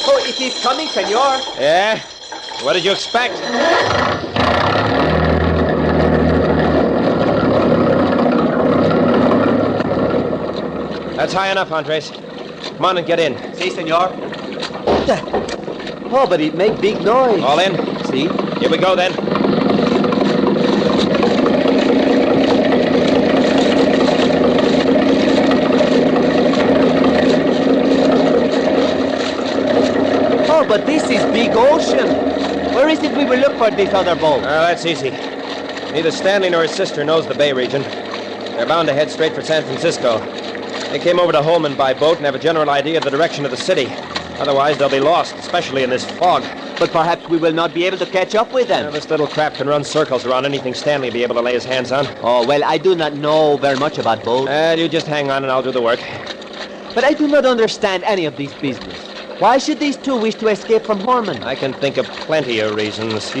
S23: Oh, it is coming, senor.
S22: Yeah? What did you expect? That's high enough, Andres. Come on and get in.
S23: Si, senor. Oh, but it make big noise.
S22: All in?
S23: See?
S22: Here we go, then.
S23: Oh, but this is big ocean. Where is it we will look for this other boat?
S22: That's easy. Neither Stanley nor his sister knows the Bay region. They're bound to head straight for San Francisco. They came over to Holman by boat and have a general idea of the direction of the city. Otherwise, they'll be lost, especially in this fog.
S23: But perhaps we will not be able to catch up with them.
S22: This little crap can run circles around anything Stanley will be able to lay his hands on.
S23: Oh, well, I do not know very much about boats.
S22: You just hang on and I'll do the work.
S23: But I do not understand any of this business. Why should these two wish to escape from Horman?
S22: I can think of plenty of reasons.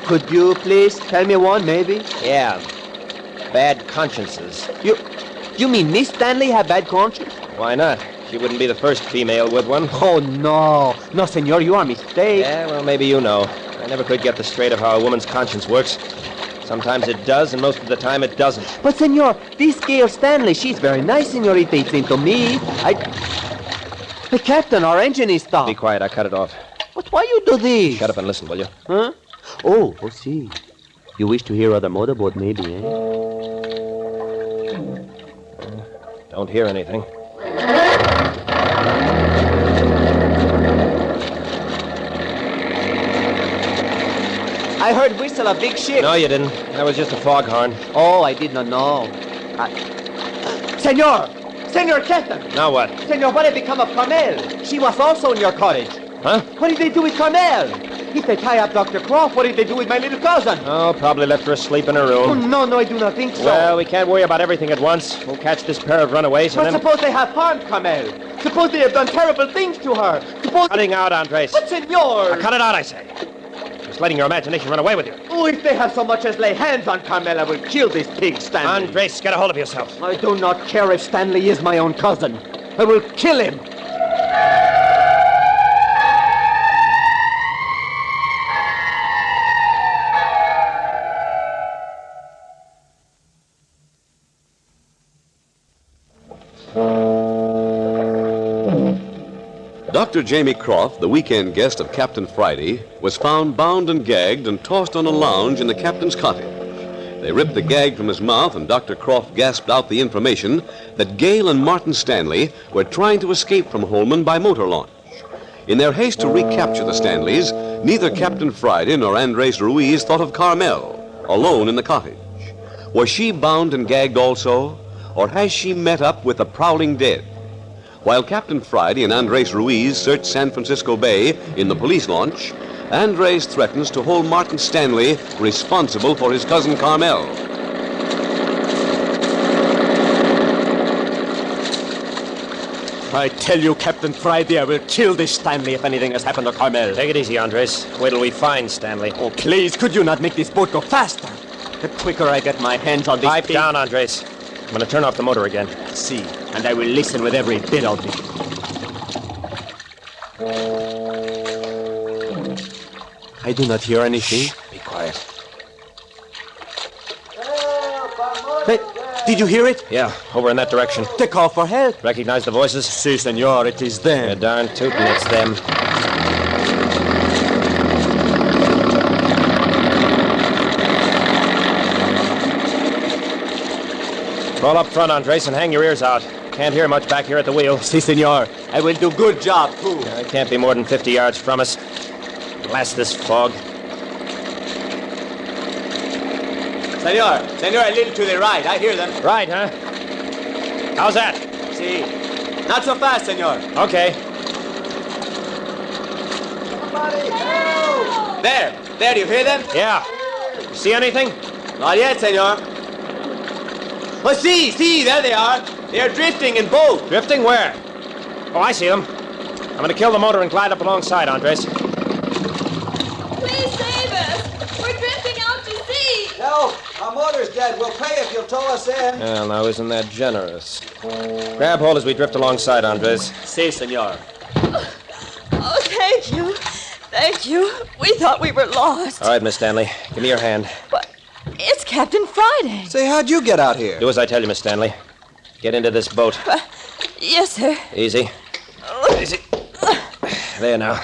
S23: Could you please tell me one, maybe?
S22: Yeah. Bad consciences.
S23: You mean Miss Stanley have bad conscience?
S22: Why not? She wouldn't be the first female with one.
S23: Oh, no. No, senor, you are mistaken.
S22: Yeah, well, maybe you know. I never could get the straight of how a woman's conscience works. Sometimes it does, and most of the time it doesn't.
S23: But, senor, this girl Stanley, she's very nice, senorita. It seems to me. Hey, Captain, our engine is stopped.
S22: Be quiet, I cut it off.
S23: But why you do this?
S22: Shut up and listen, will you?
S23: Huh? Oh, see. You wish to hear other motorboat, maybe, eh?
S22: Don't hear anything.
S23: I heard whistle of big ship.
S22: No, you didn't. That was just a foghorn.
S23: Oh, I did not know. Senor! Senor Captain!
S22: Now what?
S23: Senor, what had become of Carmel? She was also in your cottage.
S22: Huh?
S23: What did they do with Carmel? If they tie up Dr. Croft, what did they do with my little cousin?
S22: Oh, probably left her asleep in her room.
S23: Oh, no, I do not think so.
S22: Well, we can't worry about everything at once. We'll catch this pair of runaways
S23: but
S22: and then...
S23: suppose they have harmed Carmel. Suppose they have done terrible things to her. Suppose...
S22: Cutting out, Andres.
S23: But, senor...
S22: Now, cut it out, I say. Just letting your imagination run away with you.
S23: Oh, if they have so much as lay hands on Carmel, I will kill this pig, Stanley.
S22: Andres, get a hold of yourself.
S23: I do not care if Stanley is my own cousin. I will kill him.
S1: Dr. Jamie Croft, the weekend guest of Captain Friday, was found bound and gagged and tossed on a lounge in the captain's cottage. They ripped the gag from his mouth, and Dr. Croft gasped out the information that Gale and Martin Stanley were trying to escape from Holman by motor launch. In their haste to recapture the Stanleys, neither Captain Friday nor Andres Ruiz thought of Carmel, alone in the cottage. Was she bound and gagged also, or has she met up with the prowling dead? While Captain Friday and Andres Ruiz search San Francisco Bay in the police launch, Andres threatens to hold Martin Stanley responsible for his cousin Carmel.
S23: I tell you, Captain Friday, I will kill this Stanley if anything has happened to Carmel.
S22: Take it easy, Andres. Wait till we find Stanley.
S23: Oh, please, could you not make this boat go faster? The quicker I get my hands on this...
S22: Pipe down, Andres. I'm going to turn off the motor again.
S23: See, and I will listen with every bit of me. I do not hear anything.
S22: Be quiet.
S23: Hey, did you hear it?
S22: Yeah, over in that direction.
S23: They call for help.
S22: Recognize the voices?
S23: Si, senor, it is them.
S22: You're darn tootin' it's them. Roll up front, Andres, and hang your ears out. Can't hear much back here at the wheel.
S23: Si, senor. I will do good job, too.
S22: I can't be more than 50 yards from us. Blast this fog.
S23: Senor, a little to the right. I hear them.
S22: Right, huh? How's that?
S23: Si. Not so fast, senor.
S22: Okay.
S23: Somebody help! There, do you hear them?
S22: Yeah. See anything?
S23: Not yet, senor. Oh, see, there they are. They are drifting in boat.
S22: Drifting where? Oh, I see them. I'm going to kill the motor and glide up alongside, Andres.
S11: Please save us. We're drifting out to sea.
S3: No, our motor's dead. We'll pay if you'll tow us in.
S22: Well, now, isn't that generous? Grab hold as we drift alongside, Andres.
S23: Si, senor.
S11: Oh, thank you. Thank you. We thought we were lost.
S22: All right, Miss Stanley. Give me your hand.
S11: But it's Captain Friday.
S3: Say, how'd you get out here?
S22: Do as I tell you, Miss Stanley. Get into this boat.
S11: Yes, sir.
S22: Easy. Easy. There now.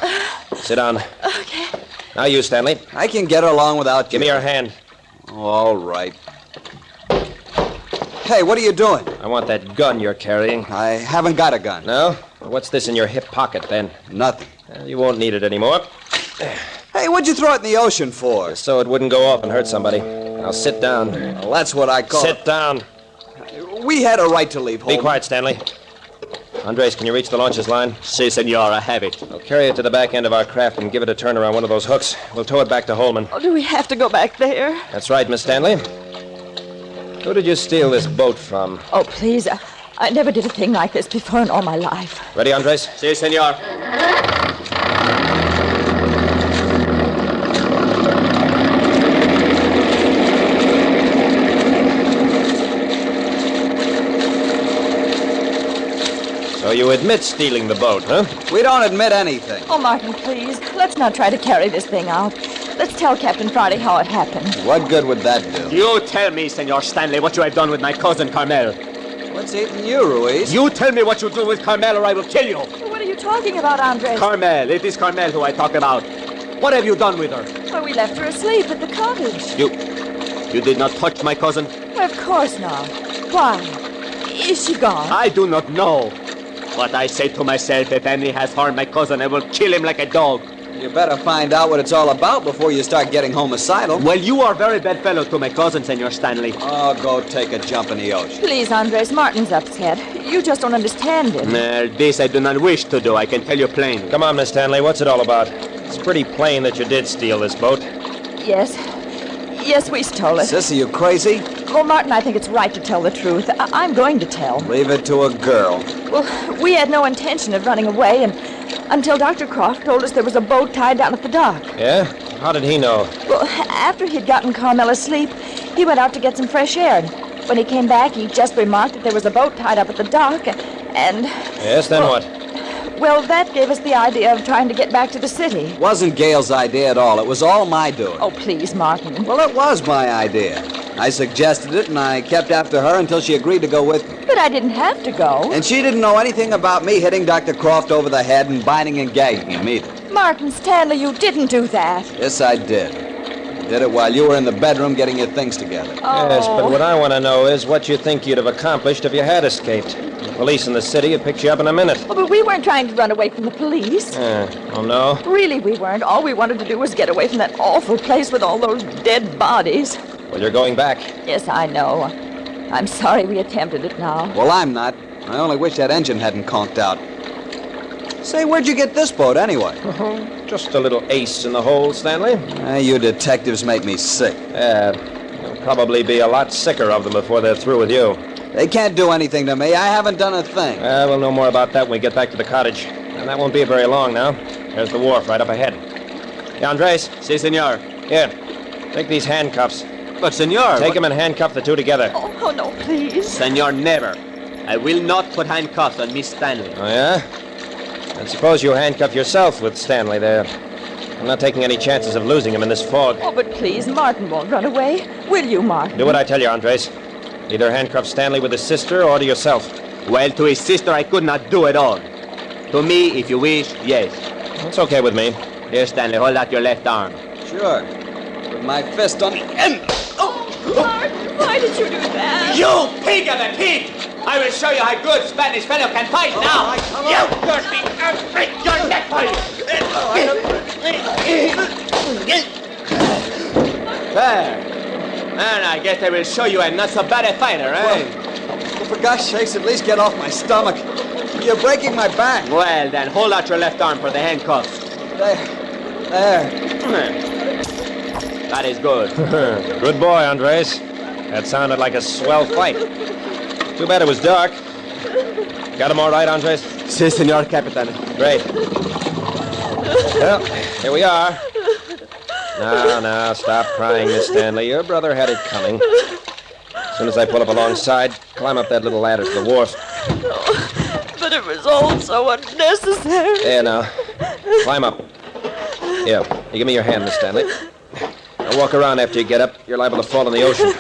S22: Sit down.
S11: Okay.
S22: Now you, Stanley.
S3: I can get along without you.
S22: Give me your hand.
S3: All right. Hey, what are you doing?
S22: I want that gun you're carrying.
S3: I haven't got a gun.
S22: No? Well, what's this in your hip pocket, then?
S3: Nothing.
S22: Well, you won't need it anymore.
S3: Hey, what'd you throw it in the ocean for?
S22: So it wouldn't go off and hurt somebody. Now sit down.
S3: Well, that's what I call
S22: Sit down.
S3: We had a right to leave home.
S22: Be quiet, Stanley. Andres, can you reach the launch's line?
S23: Si, senor, I have it.
S22: I'll carry it to the back end of our craft and give it a turn around one of those hooks. We'll tow it back to Holman.
S11: Oh, do we have to go back there?
S22: That's right, Miss Stanley. Who did you steal this boat from?
S11: Oh, please. I never did a thing like this before in all my life.
S22: Ready, Andres?
S23: Si, senor.
S22: So you admit stealing the boat, huh?
S3: We don't admit anything.
S11: Oh, Martin, please. Let's not try to carry this thing out. Let's tell Captain Friday how it happened.
S3: What good would that do?
S23: You tell me, Senor Stanley, what you have done with my cousin Carmel.
S3: What's eating you, Ruiz?
S23: You tell me what you do with Carmel or I will kill you.
S11: What are you talking about, Andres?
S23: Carmel. It is Carmel who I talk about. What have you done with her?
S11: Well, we left her asleep at the cottage.
S23: You did not touch my cousin?
S11: Well, of course not. Why? Is she gone?
S23: I do not know. But I say to myself, if any has harmed my cousin, I will kill him like a dog.
S3: You better find out what it's all about before you start getting homicidal.
S23: Well, you are a very bad fellow to my cousin, Senor Stanley.
S3: Oh, go take a jump in the ocean.
S11: Please, Andres, Martin's upset. You just don't understand it.
S23: This I do not wish to do, I can tell you plain.
S22: Come on, Miss Stanley, what's it all about? It's pretty plain that you did steal this boat.
S11: Yes. Yes, we stole it.
S3: Sissy, you crazy?
S11: Oh, Martin, I think it's right to tell the truth. I'm going to tell.
S3: Leave it to a girl.
S11: Well, we had no intention of running away, and until Dr. Croft told us there was a boat tied down at the dock.
S22: Yeah? How did he know?
S11: Well, after he'd gotten Carmel asleep, he went out to get some fresh air, and when he came back, he just remarked that there was a boat tied up at the dock, and...
S22: Yes, then what?
S11: Well, that gave us the idea of trying to get back to the city.
S3: Wasn't Gail's idea at all. It was all my doing.
S11: Oh, please, Martin.
S3: Well, it was my idea. I suggested it, and I kept after her until she agreed to go with me.
S11: But I didn't have to go.
S3: And she didn't know anything about me hitting Dr. Croft over the head and binding and gagging him either.
S11: Martin Stanley, you didn't do that.
S3: Yes, I did. I did it while you were in the bedroom getting your things together.
S11: Oh.
S22: Yes, but what I want to know is what you think you'd have accomplished if you had escaped. The police in the city would pick you up in a minute.
S11: Oh, but we weren't trying to run away from the police.
S22: Oh, no?
S11: Really, we weren't. All we wanted to do was get away from that awful place with all those dead bodies.
S22: Well, you're going back.
S11: Yes, I know. I'm sorry we attempted it now.
S3: Well, I'm not. I only wish that engine hadn't conked out. Say, where'd you get this boat, anyway?
S22: Just a little ace in the hole, Stanley.
S3: You detectives make me sick.
S22: You'll probably be a lot sicker of them before they're through with you.
S3: They can't do anything to me. I haven't done a thing.
S22: We'll know more about that when we get back to the cottage. And that won't be very long now. There's the wharf right up ahead. Hey, Andres.
S23: Si, senor.
S22: Here, take these handcuffs.
S23: But, senor...
S22: Take them and handcuff the two together.
S11: Oh, no, please.
S23: Senor, never. I will not put handcuffs on Miss Stanley.
S22: Oh, yeah? And suppose you handcuff yourself with Stanley there. I'm not taking any chances of losing him in this fog.
S11: Oh, but please, Martin won't run away. Will you, Martin?
S22: Do what I tell you, Andres. Either handcuff Stanley with his sister or to yourself.
S23: Well, to his sister, I could not do it all. To me, if you wish, yes.
S22: It's okay with me.
S23: Here, Stanley, hold out your left arm.
S3: Sure. With my fist on the end.
S11: Martin, why did you do that?
S23: You pig of a pig! I will show you how good Spanish fellow can fight now. You dirty I'll break your neck for you. There. And I guess I will show you I'm not so bad a fighter, eh?
S3: Well, for gosh sakes, at least get off my stomach. You're breaking my back.
S23: Well, then, hold out your left arm for the handcuffs.
S3: There.
S23: That is good.
S22: Good boy, Andres. That sounded like a swell fight. Too bad it was dark. Got him all right, Andres?
S23: Si, senor Capitan.
S22: Great. Well, here we are. Now, stop crying, Miss Stanley. Your brother had it coming. As soon as I pull up alongside, climb up that little ladder to the wharf.
S11: Oh, but it was all so unnecessary.
S22: There now. Climb up. Here, you give me your hand, Miss Stanley. Now walk around after you get up. You're liable to fall in the ocean.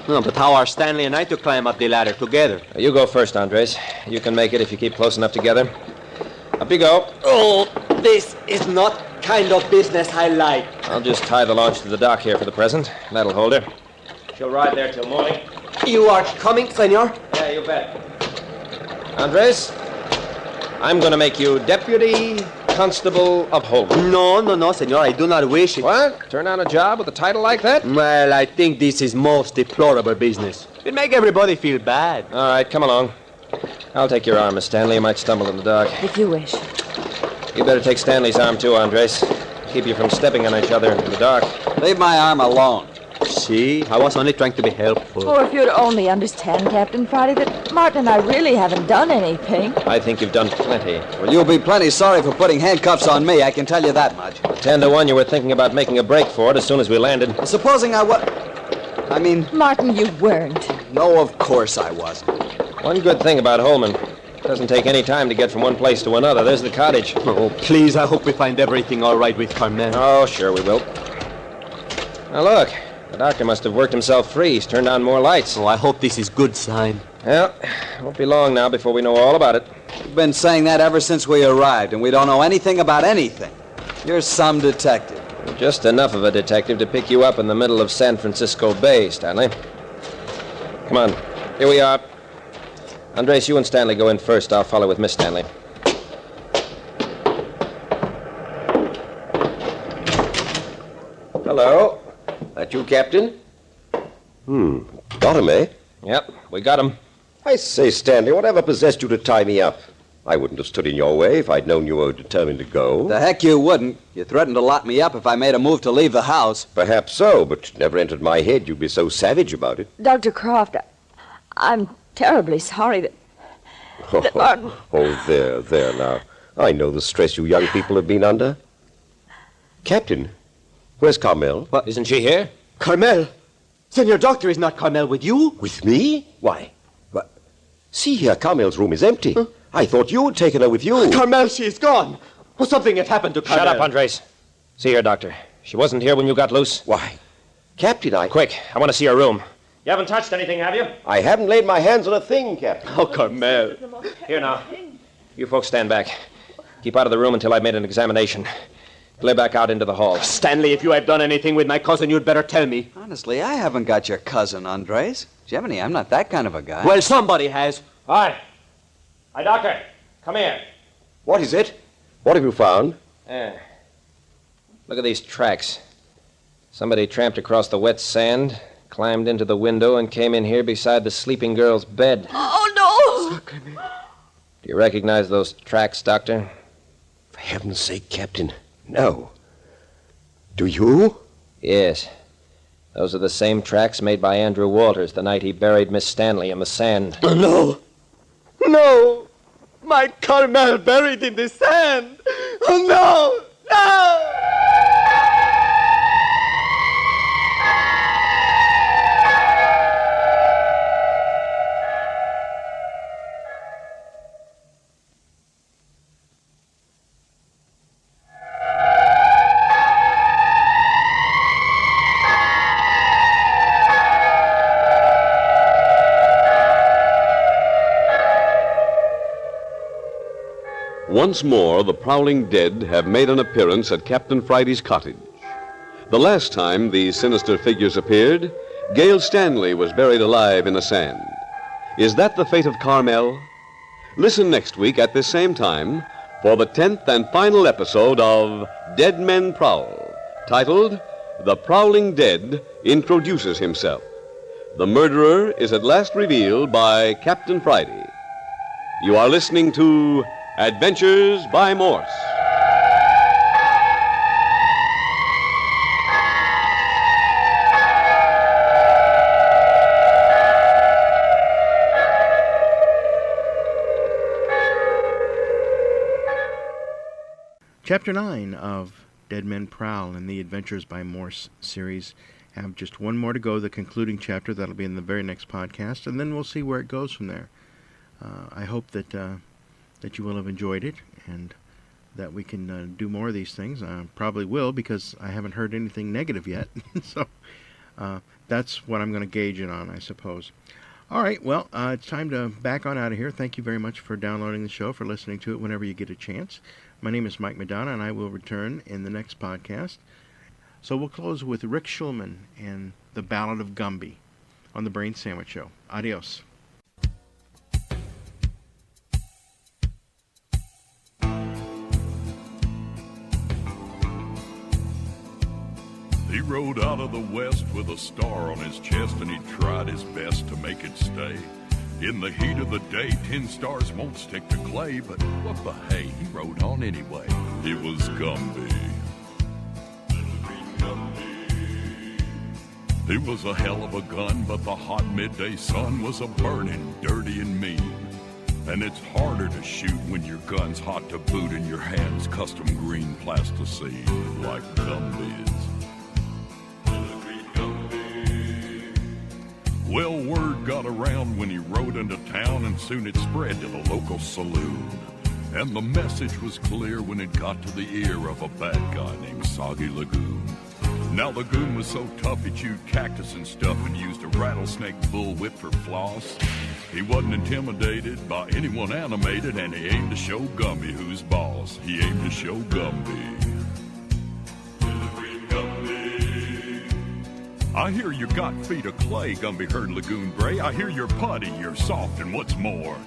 S23: No, but how are Stanley and I to climb up the ladder together?
S22: You go first, Andres. You can make it if you keep close enough together. Up you go.
S23: Oh, this is not kind of business I like.
S22: I'll just tie the launch to the dock here for the present. That'll hold her. She'll ride there till morning.
S23: You are coming, senor?
S22: Yeah, you bet. Andres, I'm going to make you Deputy Constable of Holman.
S23: No, senor. I do not wish it.
S22: What? Turn down a job with a title like that?
S23: Well, I think this is most deplorable business. It make everybody feel bad.
S22: All right, come along. I'll take your arm, Miss Stanley. You might stumble in the dark.
S11: If you wish.
S22: You better take Stanley's arm, too, Andres. Keep you from stepping on each other in the dark.
S3: Leave my arm alone.
S23: See? I was only trying to be helpful.
S11: Oh, if you'd only understand, Captain Friday, that Martin and I really haven't done anything.
S22: I think you've done plenty.
S3: Well, you'll be plenty sorry for putting handcuffs on me, I can tell you that much.
S22: 10 to 1, you were thinking about making a break for it as soon as we landed.
S3: Supposing I was... I mean...
S11: Martin, you weren't.
S3: No, of course I wasn't.
S22: One good thing about Holman. It doesn't take any time to get from one place to another. There's the cottage.
S23: Oh, please, I hope we find everything all right with Carmel.
S22: Oh, sure we will. Now, look. The doctor must have worked himself free. He's turned on more lights.
S23: Oh, I hope this is good sign.
S22: Well, it won't be long now before we know all about it.
S3: You've been saying that ever since we arrived, and we don't know anything about anything. You're some detective.
S22: Just enough of a detective to pick you up in the middle of San Francisco Bay, Stanley. Come on. Here we are. Andres, you and Stanley go in first. I'll follow with Miss Stanley. Hello. That you, Captain?
S2: Got him, eh?
S22: Yep, we got him.
S2: I say, Stanley, whatever possessed you to tie me up? I wouldn't have stood in your way if I'd known you were determined to go.
S3: The heck you wouldn't. You threatened to lock me up if I made a move to leave the house.
S2: Perhaps so, but it never entered my head you'd be so savage about it.
S11: Dr. Croft, I'm terribly sorry that Martin...
S2: Oh, there now. I know the stress you young people have been under. Captain, where's Carmel?
S23: What? Isn't she here? Carmel? Senor Doctor, is not Carmel with you?
S2: With me? Why? What? See here, Carmel's room is empty. Huh? I thought you had taken her with you.
S23: Carmel, she is gone. Oh, something had happened to Carmel.
S22: Shut up, Andres. See here, Doctor. She wasn't here when you got loose?
S2: Why, Captain,
S22: Quick, I want to see her room. You haven't touched anything, have you?
S2: I haven't laid my hands on a thing, Captain.
S22: Oh, Carmel. Here now. You folks stand back. Keep out of the room until I've made an examination. Clear back out into the hall.
S23: Stanley, if you have done anything with my cousin, you'd better tell me.
S3: Honestly, I haven't got your cousin, Andres. Gemini, I'm not that kind of a guy.
S23: Well, somebody has.
S22: Hi. Hi, Doctor. Come here.
S2: What is it? What have you found?
S22: Look at these tracks. Somebody tramped across the wet sand, climbed into the window, and came in here beside the sleeping girl's bed.
S11: Oh, no!
S22: Do you recognize those tracks, Doctor?
S2: For heaven's sake, Captain, no. Do you?
S22: Yes. Those are the same tracks made by Andrew Walters the night he buried Miss Stanley in the sand.
S23: Oh, no! No! My Carmel buried in the sand! Oh, no! No!
S1: Once more, the prowling dead have made an appearance at Captain Friday's cottage. The last time these sinister figures appeared, Gail Stanley was buried alive in the sand. Is that the fate of Carmel? Listen next week at this same time for the 10th and final episode of Dead Men Prowl, titled The Prowling Dead Introduces Himself. The murderer is at last revealed by Captain Friday. You are listening to Adventures by Morse.
S8: Chapter 9 of Dead Men Prowl in the Adventures by Morse series have just one more to go, the concluding chapter. That'll be in the very next podcast, and then we'll see where it goes from there. I hope that you will have enjoyed it, and that we can do more of these things. Probably will, because I haven't heard anything negative yet. So that's what I'm going to gauge it on, I suppose. All right, well, it's time to back on out of here. Thank you very much for downloading the show, for listening to it whenever you get a chance. My name is Mike Madonna, and I will return in the next podcast. So we'll close with Rick Schulman and The Ballad of Gumby on the Brain Sandwich Show. Adios.
S18: He rode out of the west with a star on his chest, and he tried his best to make it stay. In the heat of the day, 10 stars won't stick to clay, but what the hey, he rode on anyway. He was Gumby. He was a hell of a gun, but the hot midday sun was a burning, dirty and mean. And it's harder to shoot when your gun's hot to boot and your hand's custom green plasticine, like Gumby's. Well, word got around when he rode into town, and soon it spread to the local saloon. And the message was clear when it got to the ear of a bad guy named Soggy Lagoon. Now Lagoon was so tough he chewed cactus and stuff and used a rattlesnake bullwhip for floss. He wasn't intimidated by anyone animated, and he aimed to show Gumby who's boss. He aimed to show Gumby. I hear you got feet of clay, Gumby heard Lagoon bray. I hear you're putty, you're soft, and what's more,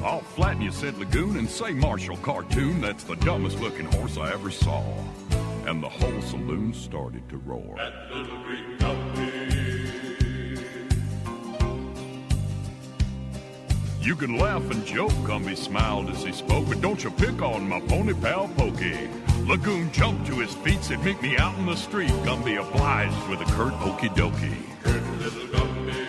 S18: I'll flatten you, said Lagoon, and say Marshall Cartoon, that's the dumbest looking horse I ever saw. And the whole saloon started to roar. That little green Gumby. You can laugh and joke, Gumby smiled as he spoke, but don't you pick on my pony pal Pokey. Lagoon jumped to his feet, said, meet me out in the street. Gumby obliged with a curt okie dokie. Little Gumby.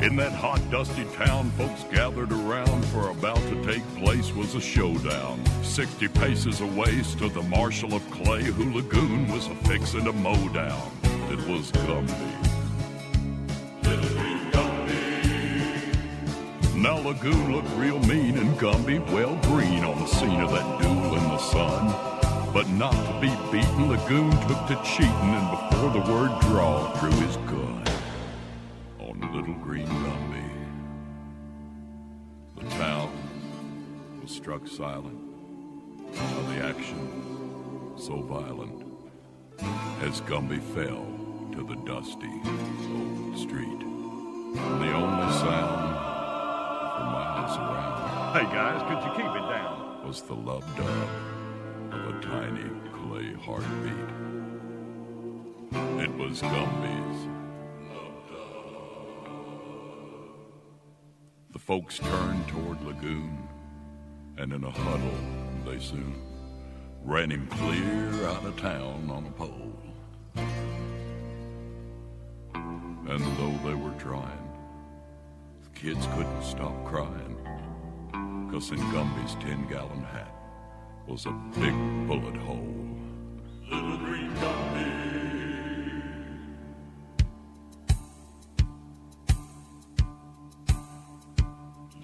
S18: In that hot, dusty town, folks gathered around, for about to take place was a showdown. 60 paces away stood the marshal of clay, who Lagoon was a-fixin' to mow down. It was Gumby. Now Lagoon looked real mean and Gumby well green on the scene of that duel in the sun. But not to be beaten, Lagoon took to cheating, and before the word draw, drew his gun on little green Gumby. The town was struck silent by the action so violent as Gumby fell to the dusty old street. And the only sound for miles around,
S4: hey guys, could you keep it down?
S18: Was the love dub of a tiny clay heartbeat. It was Gumby's love dub. The folks turned toward Lagoon, and in a huddle they soon ran him clear out of town on a pole. And though they were trying, the kids couldn't stop crying, 'cause in Gumby's 10-gallon hat was a big bullet hole. Little green Gumby.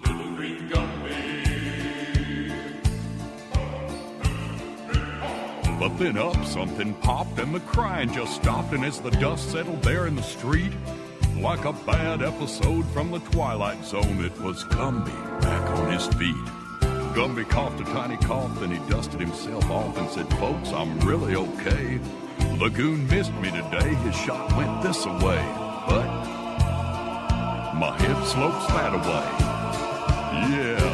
S18: Little green Gumby. But then up something popped and the crying just stopped, and as the dust settled there in the street, like a bad episode from the Twilight Zone, it was Gumby back on his feet. Gumby coughed a tiny cough, then he dusted himself off and said, "Folks, I'm really okay. Lagoon missed me today, his shot went this away, but my head slopes that away. Yeah,